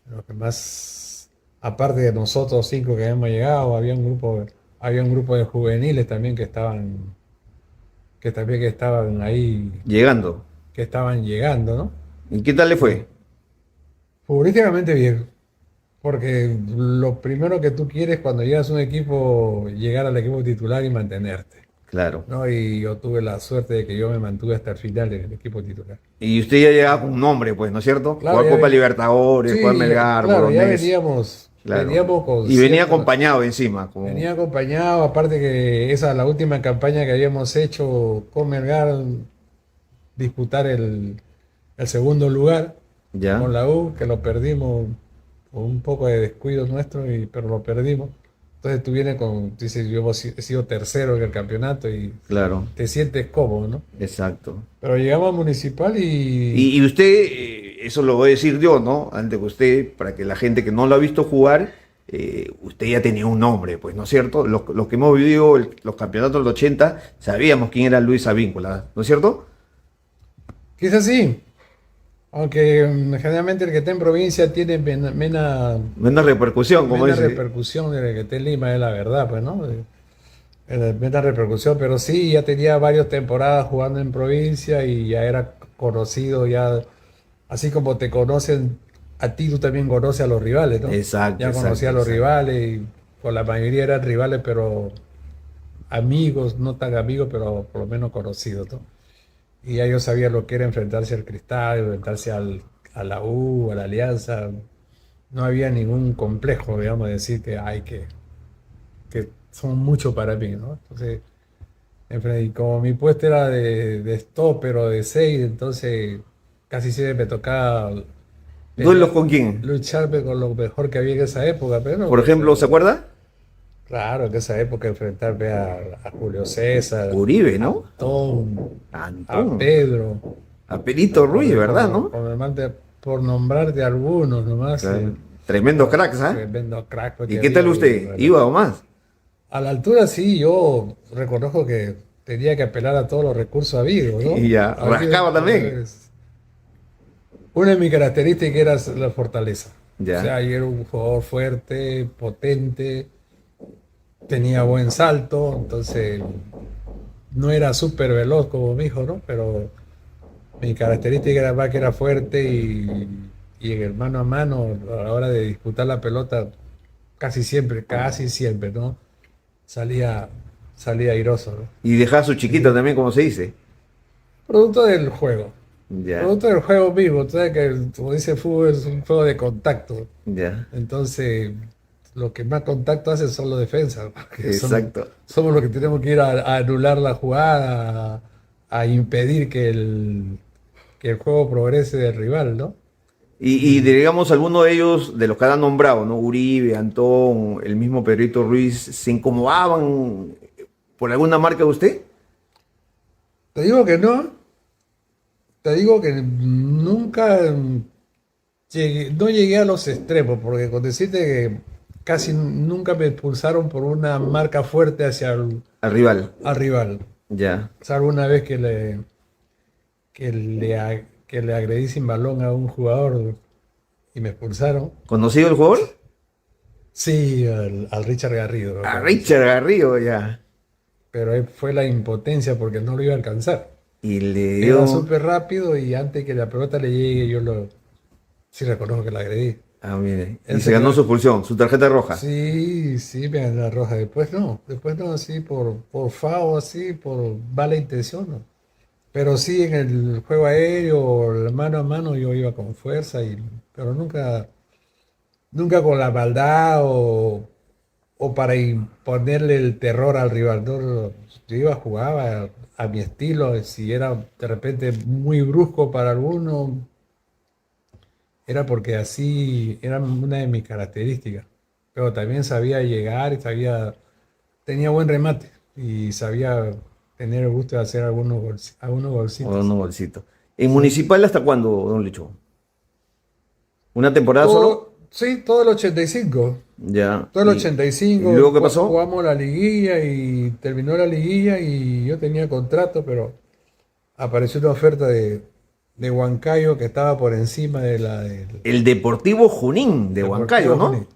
Lo que más, aparte de nosotros 5 que habíamos llegado, había un grupo de juveniles también que estaban ahí, Llegando. que estaban llegando, ¿no? ¿Y qué tal le Y fue? futbolísticamente bien, porque lo primero que tú quieres cuando llegas a un equipo, llegar al equipo titular y mantenerte, Claro. ¿no? Y yo tuve la suerte de que yo me mantuve hasta el final en el equipo titular. Y usted ya llegaba con un nombre, pues, ¿no es cierto? Claro, Jugar Copa Libertadores, jugar sí, Melgar, claro, ya Bolognés, claro. veníamos con Y venía cierta. acompañado encima, como Venía acompañado, aparte que esa la última campaña que habíamos hecho con Melgar, disputar el segundo lugar ya, con la U, que lo perdimos por un poco de descuido nuestro, pero lo perdimos. Entonces tú dices, he sido tercero en el campeonato y claro, te sientes cómodo, ¿no? exacto. Pero llegamos a Municipal y Y usted, eso lo voy a decir yo, ¿no? Antes que usted, para que la gente que no lo ha visto jugar, usted ya tenía un nombre, pues, ¿no es cierto? Los que hemos vivido los campeonatos del 80, sabíamos quién era Luis Avíncula, ¿no es cierto? quizás sí, aunque generalmente el que está en provincia tiene Menos repercusión, como menos dice. repercusión del que esté en Lima, es la verdad, pues, ¿no? Menos repercusión, pero sí, ya tenía varias temporadas jugando en provincia y ya era conocido, ya, así como te conocen a ti, tú también conoces a los rivales, ¿no? Exacto, Ya conocía exacto, a los exacto. rivales y con la mayoría eran rivales, pero amigos, no tan amigos, pero por lo menos conocidos, ¿no? Y ya yo sabía lo que era enfrentarse al Cristal, enfrentarse a la U, a la Alianza. No había ningún complejo, digamos, de decir que son mucho para mí, ¿no? Entonces, y como mi puesto era de stopper o de 6, entonces casi siempre me tocaba ¿Duelos pelear, con quién? lucharme con lo mejor que había en esa época, pero Por ejemplo, ¿se acuerda? claro, en esa época enfrentarme a Julio César, Uribe, a ¿no? Antón, a Antón. Pedro, A Perito Ruiz, ¿verdad, no? por nombrarte algunos nomás, Claro. Tremendos cracks, ¿ah? tremendo crack pues, ¿Y que qué había tal ahí, usted? ¿Iba o más? a la altura sí, yo reconozco que tenía que apelar a todos los recursos habidos, Y ¿no? ya, Había, rascaba también. una de mis características era la fortaleza. O Ya, sea, yo era un jugador fuerte, potente, tenía buen salto, entonces no era súper veloz como mi hijo, ¿no? Pero mi característica era más que era fuerte y en el mano a mano, a la hora de disputar la pelota, casi siempre, ¿no? Salía, salía airoso, ¿no? Y dejaba su chiquita también, como se dice. Producto del juego. Ya, Producto del juego mismo. Tú sabes que, como dice el fútbol, es un juego de contacto. ya, Entonces, lo que más contacto hace son los defensas, porque exacto. somos los que tenemos que ir a anular la jugada, a impedir que el juego progrese del rival, ¿no? Y digamos, alguno de ellos, de los que han nombrado, ¿no? Uribe, Antón, el mismo Pedrito Ruiz, ¿se incomodaban por alguna marca de usted? Te digo que no, te digo que nunca no llegué a los extremos, porque con decirte que casi nunca me expulsaron por una marca fuerte hacia Al rival. al rival. Ya. Salvo una vez que le agredí sin balón a un jugador y me expulsaron. ¿Conocido el jugador? Sí, al Richard Garrido, me A acuerdo. Richard Garrido, ya. Pero ahí fue la impotencia porque no lo iba a alcanzar. Y le Era dio. súper rápido y antes que la pelota le llegue sí reconozco que la agredí. Ah, mire. Y Él se se ganó quedó. su expulsión, su tarjeta roja. Sí, sí, me gané la roja. Después no, así por FAO, así, por mala intención, no. Pero sí en el juego aéreo, el mano a mano, yo iba con fuerza, pero nunca con la maldad o para imponerle el terror al rival. No, yo iba, jugaba a mi estilo, si era de repente muy brusco para alguno, era porque así era una de mis características. Pero también sabía llegar y tenía buen remate y sabía tener el gusto de hacer algunos O golcitos. no, bolsito. ¿En Sí. Municipal hasta cuándo, don Licho? ¿Una temporada solo? Sí, todo el 85. Ya. Todo el ¿Y 85 luego qué pasó? jugamos la liguilla y terminó la liguilla y yo tenía contrato, pero apareció una oferta de Huancayo que estaba por encima de la del El Deportivo Junín de Huancayo, Deportivo ¿no? Junín.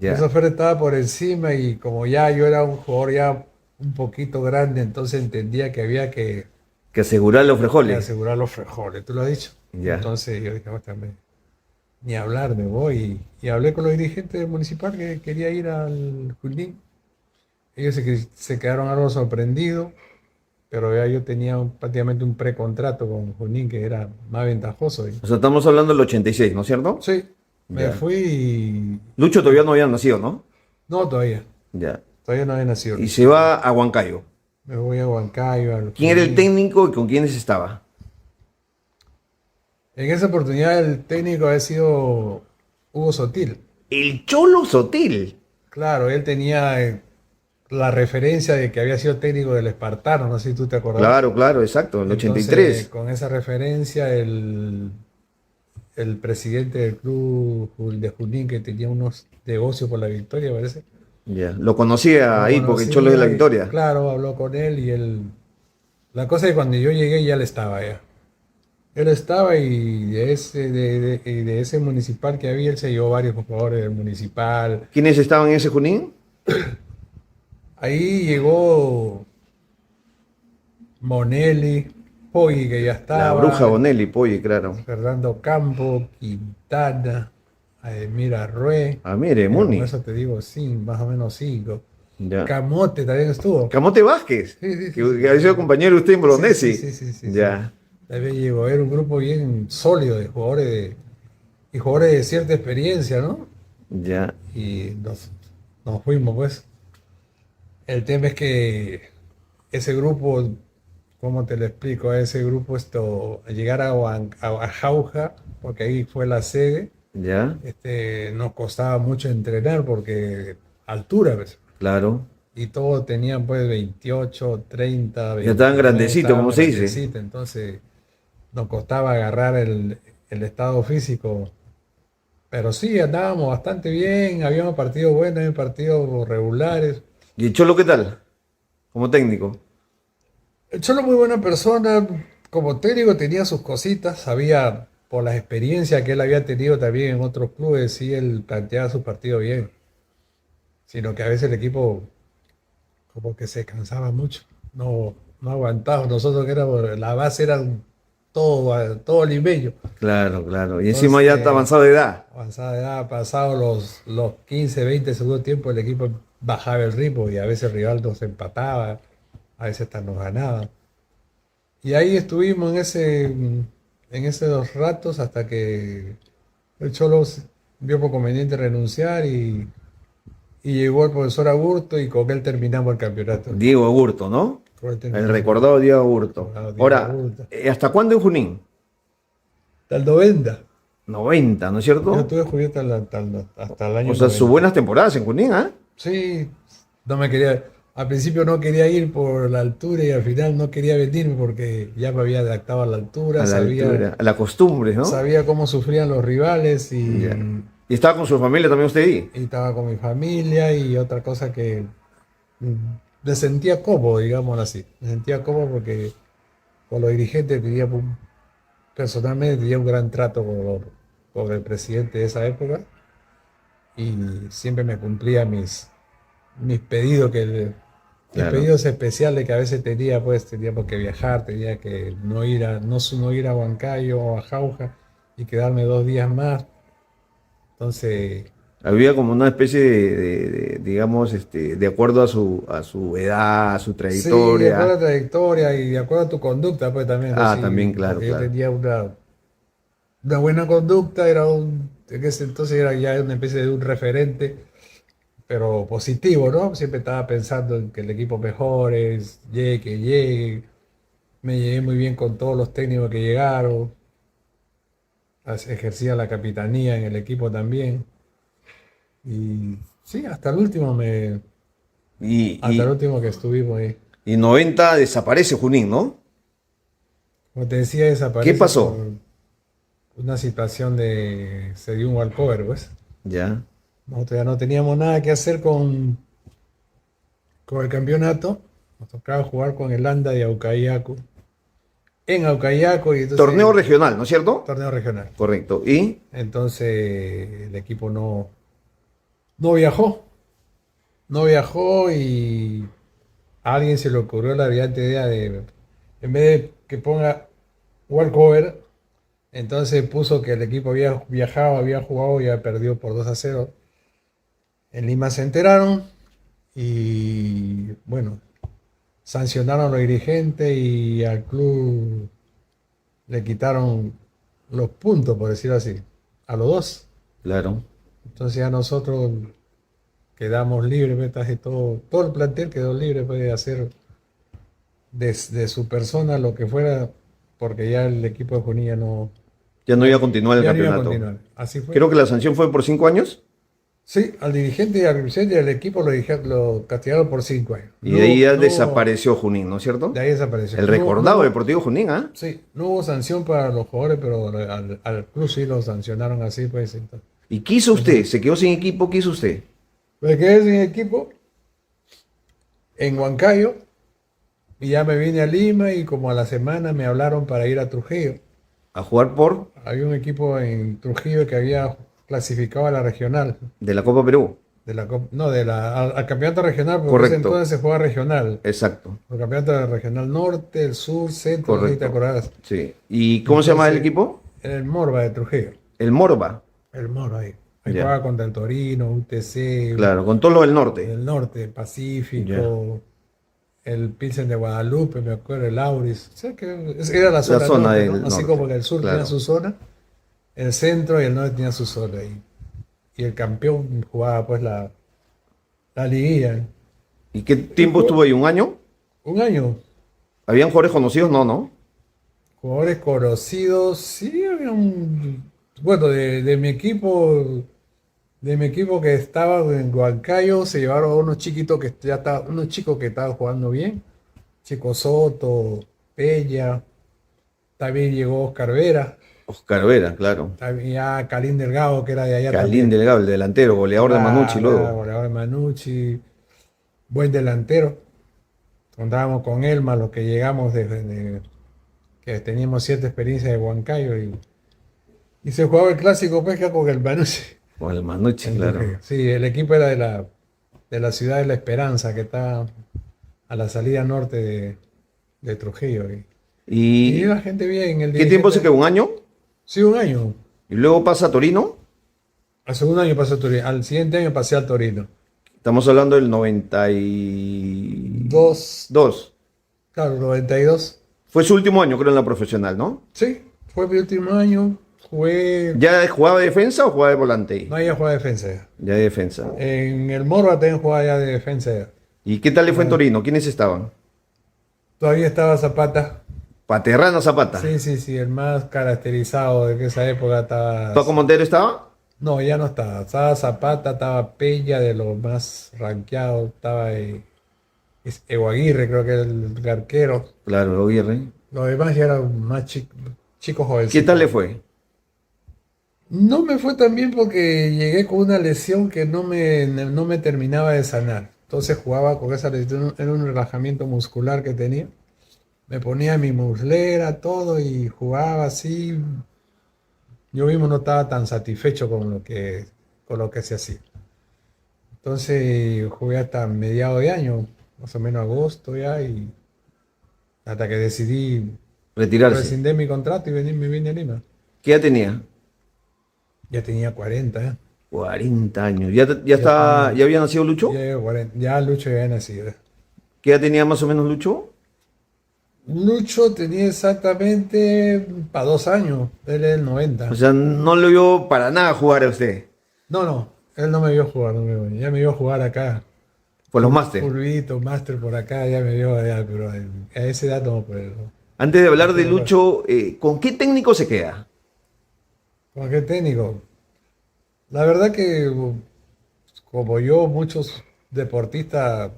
Esa Ya. oferta estaba por encima y como ya yo era un jugador ya un poquito grande, entonces entendía que había Que asegurar los que frijoles. asegurar los frijoles, tú lo has dicho. Ya. Entonces yo dije, "Basta, ni hablar, me voy. Y hablé con los dirigentes del municipal que quería ir al Junín. Ellos se quedaron algo sorprendidos, pero ya yo tenía prácticamente un precontrato con Junín que era más ventajoso. O sea, estamos hablando del 86, ¿no es cierto? Sí, me Ya. fui y... Lucho todavía no había nacido, ¿no? No, Ya. todavía no había nacido Y Lucho. se va a Huancayo. Me voy a Huancayo, al ¿Quién era el Junín. técnico y con quiénes estaba? En esa oportunidad el técnico había sido Hugo Sotil. El Cholo Sotil. Claro, él tenía la referencia de que había sido técnico del Espartano, no sé si tú te acordás. Claro, claro, exacto, el Entonces, 83. con esa referencia, el presidente del club de Junín, que tenía unos negocios por la Victoria, parece, Ya. Lo conocía lo ahí porque el Cholo es de la conocía y, Victoria. claro, habló con él y él... La cosa es que cuando yo llegué ya él estaba ya. Él estaba y de ese municipal que había, él se llevó varios jugadores del municipal. ¿Quiénes estaban en ese Junín? Ahí llegó Monelli, Poggi, que ya La Bruja estaba, Bonelli, Polly, claro. Fernando Campo, Quintana, Ademir Arrué. Ah, mire, Mira, con Muni. eso te digo, sí, más o menos cinco. Ya. Camote también estuvo. Camote Vázquez, Sí, sí, sí, que sí. había sido compañero de usted en Sí, Bolognesi. sí, sí, sí, sí, sí. Ya. También llegó, era un grupo bien sólido de jugadores y jugadores de cierta experiencia, ¿no? Ya. Y nos fuimos, pues. El tema es que ese grupo, ¿cómo te lo explico? Ese grupo, al llegar a Jauja, porque ahí fue la sede, Ya. nos costaba mucho entrenar porque altura, pues. Claro. Y todos tenían pues 28, 30, Ya estaban 29, grandecitos, estaban como se dice. grandecitos, entonces nos costaba agarrar el estado físico. Pero sí, andábamos bastante bien, habíamos partidos buenos, habíamos partidos regulares. ¿Y el Cholo qué tal? Como técnico. El Cholo muy buena persona, como técnico tenía sus cositas, sabía por las experiencias que él había tenido también en otros clubes, sí, él planteaba sus partidos bien. Sino que a veces el equipo como que se cansaba mucho, no aguantaba. Nosotros que éramos, la base era todo limeño. Claro, claro. Y encima ya está Entonces, avanzado de edad. avanzada de edad, pasado los 15, 20 segundos tiempo, el equipo bajaba el ritmo y a veces el rival nos empataba, a veces hasta nos ganaba. Y ahí estuvimos en esos ratos hasta que el Cholo vio por conveniente renunciar y llegó el profesor Aburto y con él terminamos el campeonato. Diego Aburto, ¿no? Con él El terminamos recordado Diego Aburto. el Diego Ahora, Aburto. ¿hasta cuándo en Junín? Hasta el 90. 90, ¿no es Yo cierto? estuve jugando hasta el año O sea, sus 90. buenas temporadas en Junín, ¿ah? Sí, no me quería, al principio no quería ir por la altura y al final no quería venirme porque ya me había adaptado a la altura, A la altura, a la costumbre, ¿no? sabía cómo sufrían los rivales Ya. ¿Y estaba con su familia también usted ahí? y estaba con mi familia y otra cosa que mm, me sentía cómodo, digámoslo así. Me sentía cómodo porque con los dirigentes personalmente tenía un gran trato con el presidente de esa época y siempre me cumplía mis pedidos mis Claro. pedidos especiales que a veces tenía, pues teníamos que viajar, tenía que no ir a Huancayo o a Jauja y quedarme 2 días más. Entonces, Había como una especie digamos, de acuerdo a su edad, a su sí, de acuerdo a trayectoria. la trayectoria y de acuerdo a tu conducta, pues también, Ah, así, también, claro, porque yo claro. tenía una buena conducta, en ese entonces era ya una especie de un referente, pero positivo, ¿no? Siempre estaba pensando en que el equipo mejore, llegue, que llegue. Me llevé muy bien con todos los técnicos que llegaron. Ejercía la capitanía en el equipo también. Y sí, Y, hasta el y, último que estuvimos ahí. y 90 desaparece Junín, ¿no? Como te decía, ¿Qué desaparece por pasó? una situación se dio un walkover, pues. Ya, Nosotros ya no teníamos nada que hacer con el campeonato. Nos tocaba jugar con el Anda de Aucayacu. En Aucayacu y torneo entonces regional, ¿no es cierto? torneo regional. Correcto. ¿Y? Entonces el equipo no viajó. No viajó y a alguien se le ocurrió la brillante idea de, en vez de que ponga walkover, entonces puso que el equipo había viajado, había jugado y había perdido por 2-0. En Lima se enteraron y bueno, sancionaron a los dirigentes y al club le quitaron los puntos, por decirlo así, a los dos. Claro. Entonces ya nosotros quedamos libres, metas y todo el plantel quedó libre pues, de hacer de su persona lo que fuera, porque ya el equipo de Junín Ya no iba a continuar el ya no iba a campeonato. continuar. Así fue. Creo que la sanción fue por 5 años Sí, al dirigente y al presidente del equipo lo castigaron por 5 años. y de ahí ya No, desapareció Junín, ¿no es cierto? de ahí desapareció. El recordado Deportivo Junín, ¿ah? Sí, no hubo sanción para los jugadores, pero al club sí lo sancionaron así, pues. Entonces, ¿Y qué hizo usted? ¿Se quedó sin equipo? ¿Qué hizo usted? me quedé sin equipo en Huancayo y ya me vine a Lima y como a la semana me hablaron para ir a Trujillo. A jugar por Había un equipo en Trujillo que había clasificado a la regional, de la Copa Perú. no, al campeonato regional, porque en ese Correcto, entonces se juega regional. exacto, El campeonato regional norte, el sur, centro, no sé si te correcto. acordás. Sí. ¿Y cómo se llama el Entonces, equipo? en el Morba de Trujillo, El Morba. el Morba ahí. Ahí Ya, jugaba contra el Torino, UTC, claro, con todo lo del norte. del norte, Ya. Pacífico, el Pilsen de Guadalupe, me acuerdo, el Auris. O sea que era la La zona zona norte, ¿no? del Así norte, como que el sur tenía claro. su zona, el centro y el norte tenía su zona. Y el campeón jugaba pues la liguilla. ¿Y qué Y tiempo estuvo jugó ahí? ¿Un año? un año. ¿Habían jugadores conocidos? No, no. Jugadores conocidos, sí, había bueno, de mi equipo que estaba en Huancayo, se llevaron a unos chiquitos unos chicos que estaban jugando bien. Chico Soto, Peña, también llegó Oscar Vera, Oscar Vera, claro. también ya Calín Delgado, que era de allá Calín también. Delgado, el delantero, goleador de Manucci luego. Goleador de Manucci, buen delantero. Contábamos con Elma, los que llegamos que teníamos cierta experiencia de Huancayo y se jugaba el clásico pesca con el Manucci Con el Manucci, en claro. Trujillo. Sí, el equipo era de la ciudad de La Esperanza, que está a la salida norte de Trujillo. Y ¿Y la gente bien, el qué tiempo se dirigente. quedó? ¿Un año? Sí, un año. Y luego pasa a Torino. Hace un año pasé a Torino. Al siguiente año pasé al Torino. Estamos hablando del 92. Dos, claro, 92. Fue su último año, creo, en la profesional, ¿no? Sí, fue mi último año. Jugué. ¿Ya jugaba de defensa o jugaba de volante? No había jugado de defensa. Ya de defensa. En el Morba también jugaba ya de defensa. ¿Y qué tal le fue en Torino? ¿Quiénes estaban? Todavía estaba Zapata. Paterrana Zapata. Sí, sí, sí, el más caracterizado de que esa época estaba. ¿Paco Montero estaba? No, ya no estaba. Estaba Zapata, estaba Peña de los más rankeados, estaba Eguaguirre, creo que era el arquero. Claro, Aguirre. Los demás ya eran más chicos ¿Qué tal le jovencitos. fue? No me fue tan bien porque llegué con una lesión que no me terminaba de sanar. Entonces jugaba con esa lesión, era un relajamiento muscular que tenía. Me ponía mi muslera, todo y jugaba así. Yo mismo no estaba tan satisfecho con lo que se hacía. Entonces jugué hasta mediados de año, más o menos agosto ya, y hasta que decidí Retirarse. rescindé mi contrato y me vine a Lima. ¿Qué edad tenía? Ya tenía 40, ¿eh? 40 años. Ya tenía, ¿Ya había nacido Lucho? ya, llevo 40, ya Lucho ya había nacido. ¿Qué edad tenía más o menos Lucho? Lucho tenía exactamente para 2 años, él es el O 90. sea, no lo vio para nada jugar a usted. No, no, él no me vio jugar, no me vio, ya me vio jugar acá. Por los máster. Fulvito, máster por acá, ya me vio allá, pero a esa edad no, pero Antes de hablar de no, no. Lucho, ¿con qué técnico se queda? ¿Con qué técnico? La verdad que como yo, muchos deportistas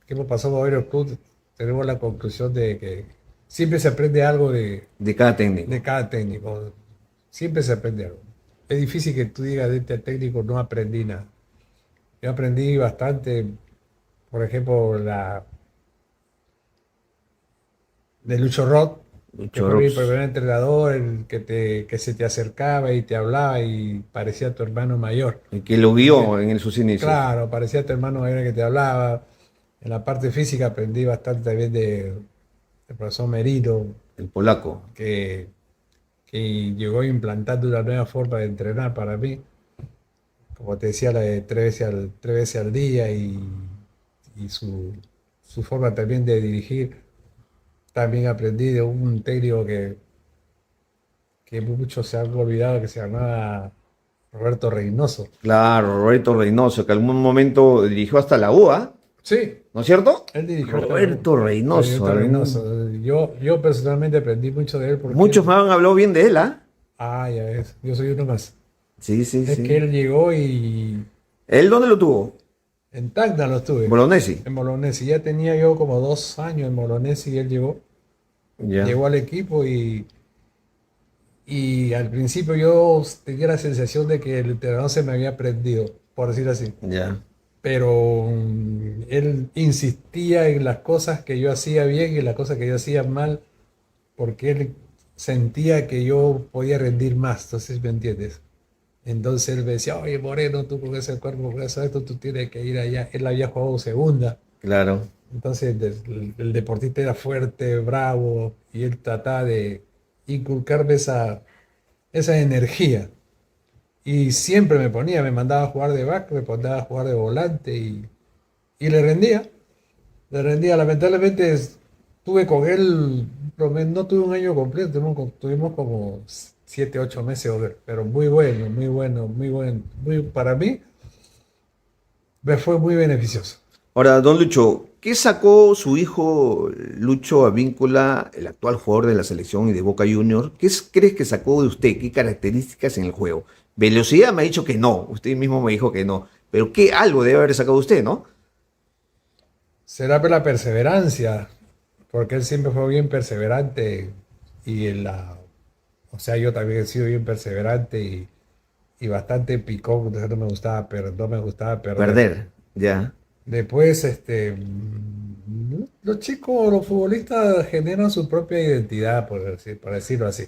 que hemos pasado por varios clubes, tenemos la conclusión de que siempre se aprende algo De cada de técnico. cada técnico. Siempre se aprende algo. Es difícil que tú digas de este técnico no aprendí nada. Yo aprendí bastante, por ejemplo, de Lucho Roth, que Lucho fue mi Rox. primer entrenador, el que se te acercaba y te hablaba y parecía tu hermano mayor. El que lo ¿Me entiendes? guió en sus inicios. Claro, parecía tu hermano mayor que te hablaba. En la parte física aprendí bastante también del profesor Merito, El polaco. que, que llegó implantando una nueva forma de entrenar para mí. Como te decía, la de 3 veces al día y su forma también de dirigir. También aprendí de un técnico que muchos se han olvidado que se llamaba Roberto Reynoso. Claro, Roberto Reynoso, que algún momento dirigió hasta la UA, Sí, ¿no es cierto? él dirigió Roberto Reynoso. Roberto Reynoso. Yo personalmente aprendí mucho de él porque Muchos me han hablado bien de él, ¿ah? ya ves, yo soy uno más. Sí, sí, Es que sí. él llegó y ¿Él dónde lo tuvo? en Tacna lo estuve, Bolognesi. en Bolognesi. Ya tenía yo como 2 años en Bolognesi y él Ya. llegó al equipo y al principio yo tenía la sensación de que el entrenador se me había prendido, por decir así. Ya. Pero él insistía en las cosas que yo hacía bien y en las cosas que yo hacía mal, porque él sentía que yo podía rendir más, entonces, ¿me entiendes? Entonces él me decía, oye, Moreno, tú con ese cuerpo, con eso, esto, tú tienes que ir allá. Él había jugado segunda, Claro. entonces el deportista era fuerte, bravo, y él trataba de inculcarme esa energía. Y siempre me mandaba a jugar de back, me mandaba a jugar de volante y le rendía. Le rendía. Lamentablemente tuve con él, no tuve un año completo, tuvimos como 7, 8 meses, pero muy bueno, muy bueno, muy bueno. Para mí me fue muy beneficioso. Ahora, don Lucho, ¿qué sacó su hijo Lucho Advíncula, el actual jugador de la selección y de Boca Junior? Crees que sacó de usted? ¿Qué características en el juego? Velocidad me ha dicho que no, usted mismo me dijo que no, pero ¿qué algo debe haber sacado usted, no? Será por la perseverancia, porque él siempre fue bien perseverante y o sea, yo también he sido bien perseverante y bastante picón, entonces no me gustaba perder. Perder, ya, Después, los chicos, los futbolistas generan su propia identidad, por decirlo así.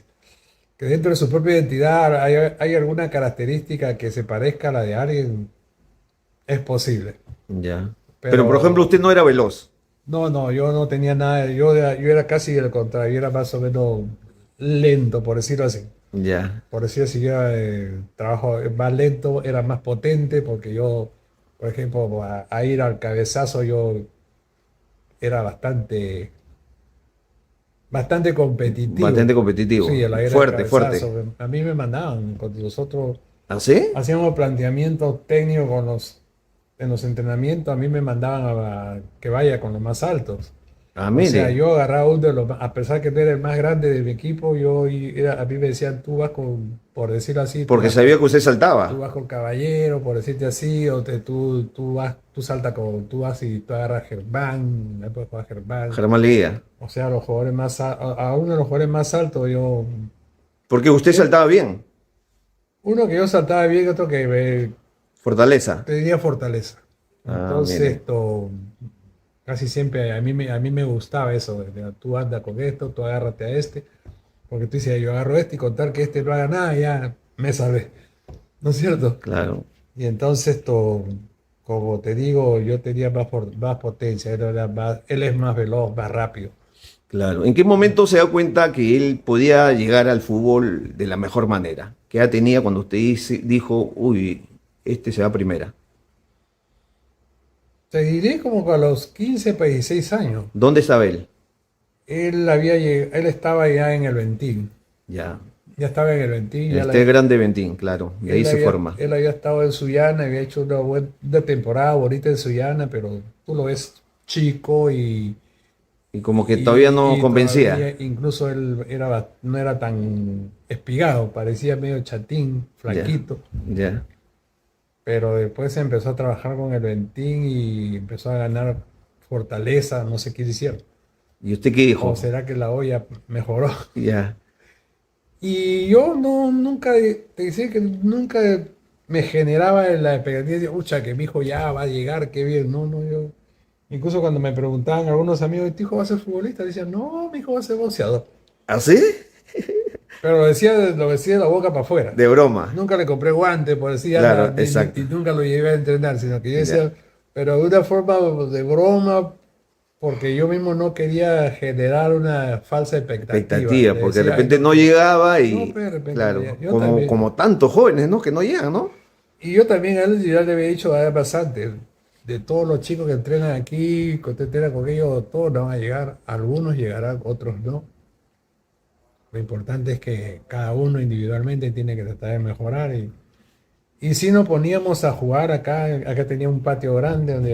Que dentro de su propia identidad hay alguna característica que se parezca a la de alguien, es posible. ya. Pero por ejemplo, Pero usted no era veloz. No, yo no tenía nada, yo era casi el contrario, yo era más o menos lento, por decirlo así. Ya, Por decirlo así, yo trabajo más lento, era más potente, porque yo, por ejemplo, a ir al cabezazo yo era bastante bastante competitivo. Sí, competitivo. a la era del Fuerte, fuerte. cabezazo. A mí me mandaban, cuando nosotros ¿Ah, sí? hacíamos planteamientos técnicos en los entrenamientos, a mí me mandaban a que vaya con los más altos. Ah, O sea, mire. yo agarraba uno de los, a pesar que no era el más grande de mi equipo, a mí me decían, tú vas con, por decirlo así, Porque sabía que usted tú saltaba. vas con caballero, por decirte así, tú saltas con, tú vas y tú agarras Germán, me puedes jugar Germán. Germán Leguía. O sea, los jugadores a uno de los jugadores más altos, Porque usted eh, saltaba bien. uno que yo saltaba bien, otro que Fortaleza. tenía fortaleza. Ah, Entonces, mire. esto, casi siempre a mí me gustaba eso, tú andas con esto, tú agárrate a este, porque tú dices, yo agarro este y contar que este no haga nada, ya me salvé, ¿no es cierto? Claro, Y entonces, esto, como te digo, yo tenía más potencia, él es más veloz, más rápido. claro. ¿En qué momento se da cuenta que él podía llegar al fútbol de la mejor manera? ¿Qué edad tenía cuando usted dijo, uy, este se va a primera? Te diré como que a los 15, 16 años. ¿Dónde estaba él? Él estaba ya en el Ventín. Ya. Ya estaba en el Ventín, Este grande Ventín, claro. De ahí él se había, forma. él había estado en Sullana, había hecho una buena temporada bonita en Sullana, pero tú lo ves chico Y como que todavía no y convencía. todavía incluso él no era tan espigado, parecía medio chatín, Ya, flaquito, ya. pero después empezó a trabajar con el Ventín y empezó a ganar fortaleza, no sé qué hicieron. ¿Y usted qué ¿O dijo? será que la olla mejoró? Ya. Y yo nunca, te decía que nunca me generaba la expectativa de, ucha, que mi hijo ya va a llegar, qué bien. No, no, yo. Incluso cuando me preguntaban algunos amigos, ¿tu hijo va a ser futbolista? Decían, no, mi hijo va a ser boxeador. ¿Así? Pero lo decía de la boca para afuera. De broma. Nunca le compré guantes, por decir, anda, Claro, exacto. y nunca lo llevé a entrenar, sino que yo Ya. decía, pero de una forma de broma, porque yo mismo no quería generar una falsa expectativa. Expectativa, Le porque de decía, ay, repente no, no llegaba no, y, pero de repente no claro, llega. Yo como, también. como tantos jóvenes, ¿no? Que no llegan, ¿no? Y yo también a él ya le había dicho bastante, de todos los chicos que entrenan aquí, que usted entrena con ellos, todos no van a llegar, algunos llegarán, otros no. Lo importante es que cada uno individualmente tiene que tratar de mejorar. Y si nos poníamos a jugar acá tenía un patio grande donde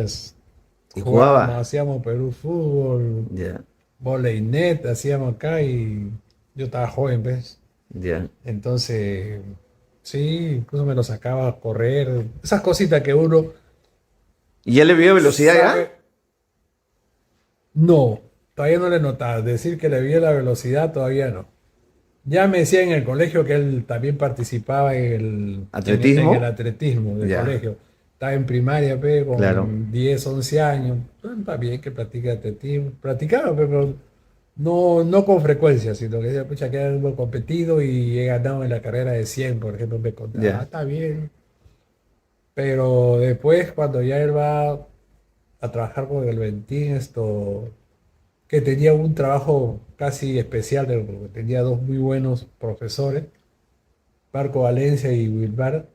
Y jugábamos, jugaba. hacíamos Perú fútbol, Ya, volei net, hacíamos acá y yo estaba joven, ¿ves? ya. Entonces, sí, incluso me lo sacaba a correr, esas cositas que uno ¿Y ya le vio velocidad ya? sabe. No, todavía no le notaba. Decir que le vi la velocidad, todavía no. Ya me decía en el colegio que él también participaba en el ¿Atletismo? atletismo del Ya, colegio. Estaba en primaria, pe, claro. con 10 11 años. Está bien que practique atletismo. Practicaba, pero no con frecuencia, sino que decía, pucha, que hemos competido y he ganado en la carrera de 100 por ejemplo, me contaba, Ya. está bien. Pero después, cuando ya él va a trabajar con el Ventín, que tenía un trabajo casi especial, porque tenía dos muy buenos profesores, Marco Valencia y Wilmar,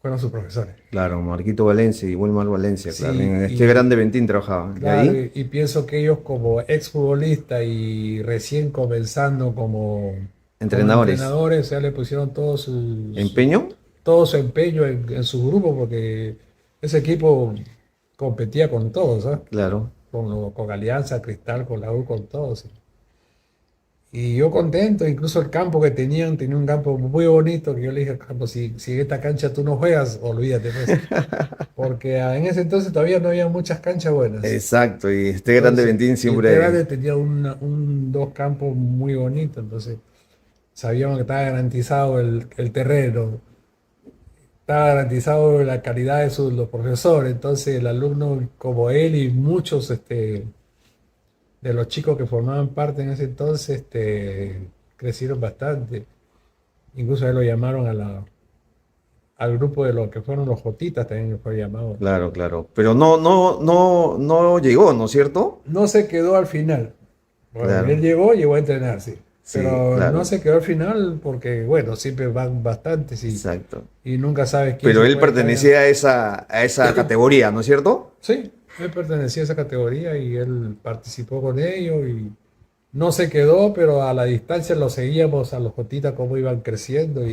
fueron sus profesores. Claro, Marquito Valencia y Wilmar Valencia, claro. Sí, En este y grande Ventín trabajaba. ¿Y claro, ahí? y pienso que ellos como exfutbolistas y recién comenzando como Entrenadores. entrenadores, ya le pusieron ¿Empeño? todo su empeño en su grupo, porque ese equipo competía con todos, ¿ah? Claro. Con Alianza, Cristal, con la U, con todos. Y yo contento, incluso el campo que tenían, tenía un campo muy bonito, que yo le dije al campo, si en esta cancha tú no juegas, olvídate pues, porque en ese entonces todavía no había muchas canchas buenas. Exacto, y este grande Entonces, Ventín y este grande siempre. tenía dos campos muy bonitos, entonces sabíamos que estaba garantizado el terreno, estaba garantizado la calidad de los profesores, entonces el alumno como él y muchos de los chicos que formaban parte en ese entonces crecieron bastante. Incluso a él lo llamaron al grupo de los que fueron los Jotitas, también fue llamado. Claro, claro. Pero no llegó, ¿no es cierto? No se quedó al final. Bueno, él Claro, llegó a entrenar, sí. sí, Pero no claro, se quedó al final porque, bueno, siempre van bastantes exacto. y nunca sabes quién Pero se él puede caer. pertenecía a esa categoría, ¿no es cierto? Sí, él pertenecía a esa categoría y él participó con ellos y no se quedó, pero a la distancia lo seguíamos a los Jotitas cómo iban creciendo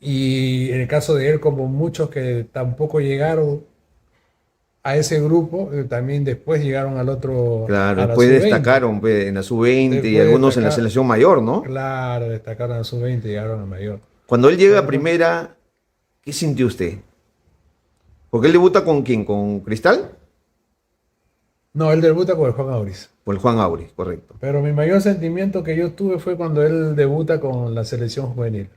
y en el caso de él, como muchos que tampoco llegaron a ese grupo, también después llegaron al otro, Claro, a la después sub-20. destacaron pues, en la sub-20 y Después algunos en la destacar, selección mayor, ¿no? claro, destacaron a la sub-20 y llegaron a mayor. Cuando él llega a Pero no, primera, ¿qué sintió usted? Porque él debuta con quién, con Cristal, no, él debuta con el Juan Auris. o el Juan Auris, correcto. Pero mi mayor sentimiento que yo tuve fue cuando él debuta con la selección juvenil.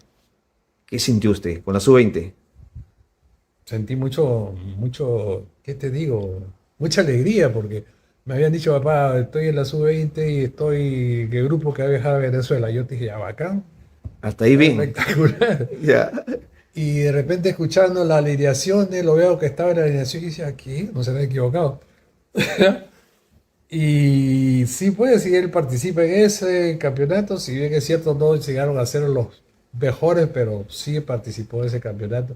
¿Qué sintió usted con la sub-20? Sentí mucho, ¿qué te digo? Mucha alegría porque me habían dicho, papá, estoy en la sub-20 y estoy en el grupo que va a viajar a Venezuela. Yo te dije, ya, bacán, Hasta ahí bien. espectacular. Ya. Y de repente escuchando las alineaciones, lo veo que estaba en la alineación y decía, aquí, no se me ha equivocado. Y sí, pues, si él participa en ese campeonato, si bien es cierto, no llegaron a ser los mejores, pero sí participó en ese campeonato.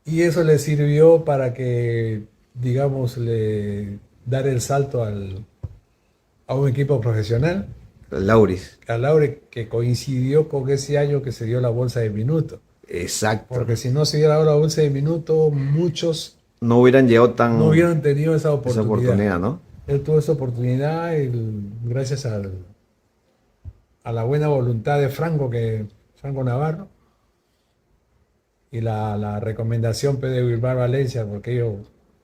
Y eso le sirvió para que, digamos, le dar el salto a un equipo profesional, Lauris. a Laure, que coincidió con ese año que se dio la bolsa de minutos. Exacto. Porque si no se hubiera dado la bolsa de minutos, muchos No hubieran llegado no tan hubieran tenido esa esa oportunidad. oportunidad, ¿no? Él tuvo esa oportunidad y gracias a la buena voluntad de Franco Navarro, y la recomendación pues, de Wilmar Valencia, porque ellos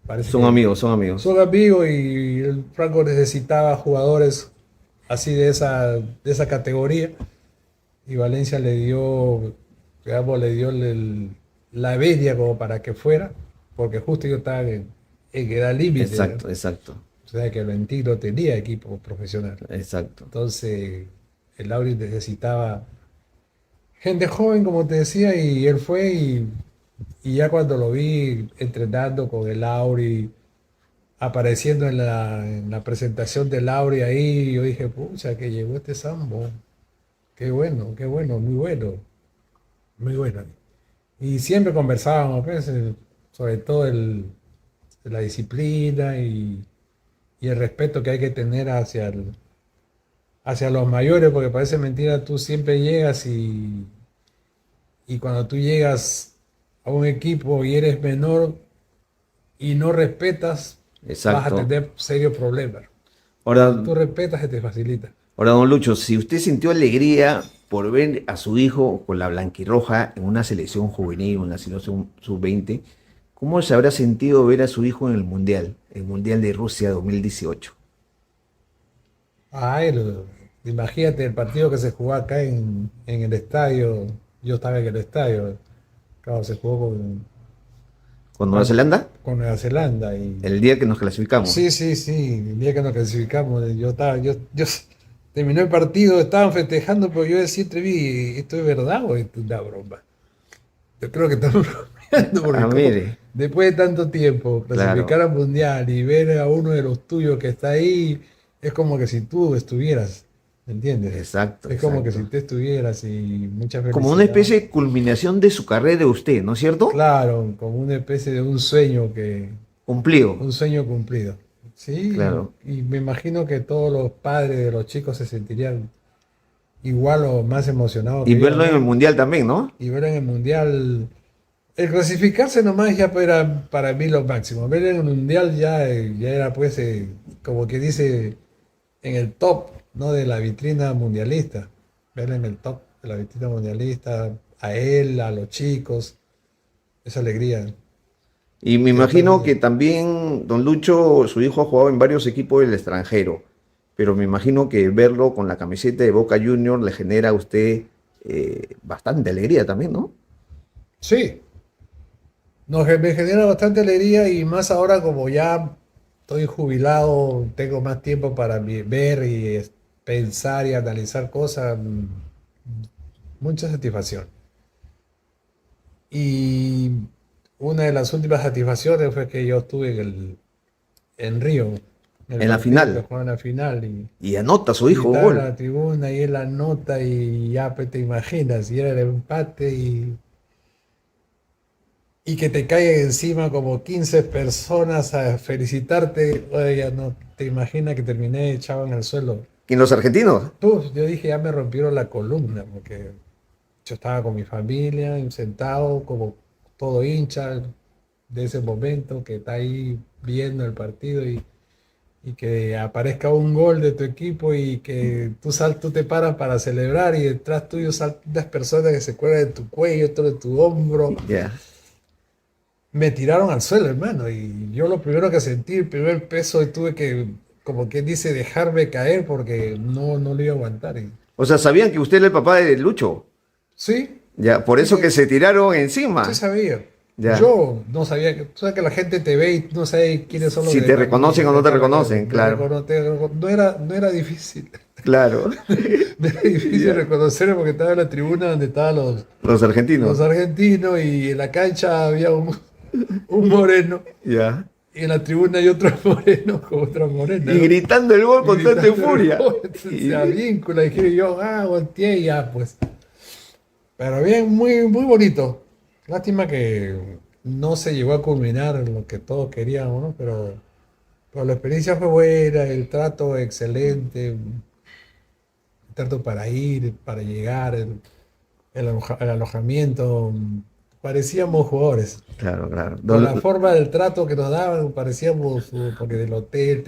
parece Son que amigos, son amigos. son amigos y el Franco necesitaba jugadores así de esa categoría y Valencia le dio, digamos, la media como para que fuera, porque justo yo estaba en edad límite, ¿no? Exacto, exacto, O sea que Valentino tenía equipo profesional. exacto. Entonces el Lauri necesitaba gente joven, como te decía, y él fue y ya cuando lo vi entrenando con el Lauri, apareciendo en la presentación de Lauri ahí, yo dije, pucha, que llegó este Sambo. Qué bueno, muy bueno, muy bueno. Y siempre conversábamos, pues, sobre todo la disciplina y el respeto que hay que tener hacia los mayores, porque parece mentira, tú siempre llegas y cuando tú llegas a un equipo y eres menor y no respetas, vas a Exacto. tener serios problemas. Ahora, Cuando tú respetas, se te facilita. ahora, don Lucho, si usted sintió alegría por ver a su hijo con la blanquirroja en una selección juvenil, una selección sub-20, ¿cómo se habrá sentido ver a su hijo en el Mundial de Rusia 2018? Ah, imagínate el partido que se jugó acá en el estadio. Yo estaba en el estadio. Claro, se jugó ¿Con Nueva Zelanda? con Nueva Zelanda. El día que nos clasificamos. Sí, sí, sí. El día que nos clasificamos, terminó el partido, estaban festejando, pero yo decía, vi, ¿esto es verdad o esto es una broma? Yo creo que estamos bromeando, Ah, porque como mire, después de tanto tiempo, claro, clasificar al mundial y ver a uno de los tuyos que está ahí, es como que si tú estuvieras, ¿me entiendes? exacto, Es como que si exacto. tú estuvieras y mucha Como una felicidad. especie de culminación de su carrera de usted, ¿no es cierto? Claro, como una especie de Cumplido, un sueño cumplido. Sí, claro. y me imagino que todos los padres de los chicos se sentirían igual o más emocionados Y que yo, verlo en el ¿no? Mundial también, ¿no? Y ver en el mundial. El clasificarse nomás ya era para mí lo máximo. Ver en el mundial ya era pues como que dice en el top, ¿no? De la vitrina mundialista. Ver en el top de la vitrina mundialista, a él, a los chicos, esa alegría. Y me Que imagino que después, también don Lucho, su hijo ha jugado en varios equipos del extranjero, pero me imagino que verlo con la camiseta de Boca Junior le genera a usted bastante alegría también, ¿no? sí, me genera bastante alegría y más ahora como ya estoy jubilado, tengo más tiempo para ver y pensar y analizar cosas, mucha satisfacción. Y una de las últimas satisfacciones fue que yo estuve en Río, en el En la partido que final. jugaron la final, Y anota su y hijo estaba en gol. la tribuna y él anota y ya pues, te imaginas, y era el empate y que te caigan encima como 15 personas a felicitarte, oye, ya no te imaginas que terminé echado en el suelo. ¿Y los argentinos? Puf, yo dije, ya me rompieron la columna, porque yo estaba con mi familia, sentado como todo hincha de ese momento, que está ahí viendo el partido y que aparezca un gol de tu equipo y que tú te paras para celebrar y detrás tuyo saltan unas personas que se cuelgan de tu cuello, otro de tu hombro. Ya. Me tiraron al suelo, hermano, y yo lo primero que sentí, el primer peso, y tuve que, como quien dice, dejarme caer porque no lo iba a aguantar. O sea, sabían que usted era el papá de Lucho. Sí, Ya, por eso sí, que se tiraron sí encima. sabía. Ya. Yo no sabía que, tú sabes que la gente te ve y no sabe quiénes son los Si de te la reconocen familia, o no te claro, reconocen, claro. no era difícil, Claro. no era difícil Ya. reconocerme porque estaba en la tribuna donde estaban Los los argentinos. argentinos y en la cancha había un moreno Ya. y en la tribuna hay otro moreno con otra morena, Y ¿no? gritando el gol Y con tanta gritando el euforia. gol, entonces, a Y- víncula, y yo, volteé y ya, pues. Pero bien, muy, muy bonito. Lástima que no se llegó a culminar lo que todos queríamos, ¿no? Pero la experiencia fue buena, el trato excelente, el trato para ir, para llegar, el alojamiento. Parecíamos jugadores. Claro, claro. Por la forma del trato que nos daban, parecíamos, porque del hotel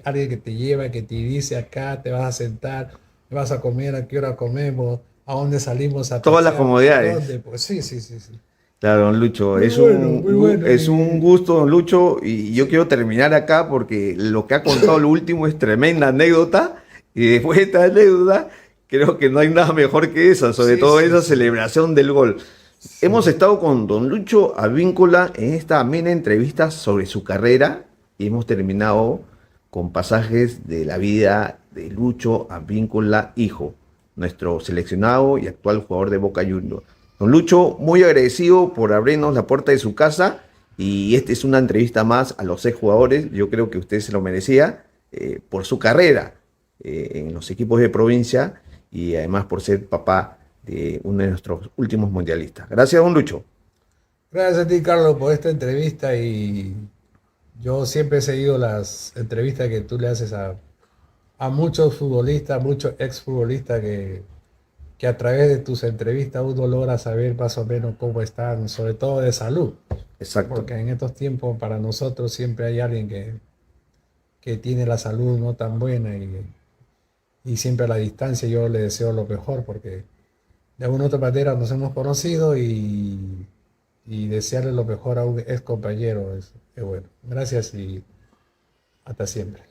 alguien que te lleva, que te dice acá te vas a sentar, te vas a comer, a qué hora comemos, a dónde salimos a Todas las pasear, por comodidades. dónde. Pues sí, sí, sí, sí. Claro, don Lucho, Muy bueno, muy bueno. es un gusto, don Lucho, y yo Sí, quiero terminar acá porque lo que ha contado lo último es tremenda anécdota, y después de esta anécdota, creo que no hay nada mejor que esa, sobre sí, todo sí, esa sí. celebración del gol. Hemos Sí. estado con don Lucho Advíncula en esta amena entrevista sobre su carrera y hemos terminado con pasajes de la vida de Lucho Advíncula, hijo, nuestro seleccionado y actual jugador de Boca Juniors. Don Lucho, muy agradecido por abrirnos la puerta de su casa y esta es una entrevista más a los 6 jugadores. Yo creo que usted se lo merecía por su carrera en los equipos de provincia y además por ser papá de uno de nuestros últimos mundialistas. Gracias, don Lucho. Gracias a ti, Carlos, por esta entrevista y yo siempre he seguido las entrevistas que tú le haces a muchos futbolistas, muchos exfutbolistas que a través de tus entrevistas uno logra saber más o menos cómo están, sobre todo de salud, Exacto. porque en estos tiempos para nosotros siempre hay alguien que tiene la salud no tan buena y siempre a la distancia yo le deseo lo mejor porque de alguna u otra manera nos hemos conocido y desearle lo mejor a un ex compañero es bueno. Gracias y hasta siempre.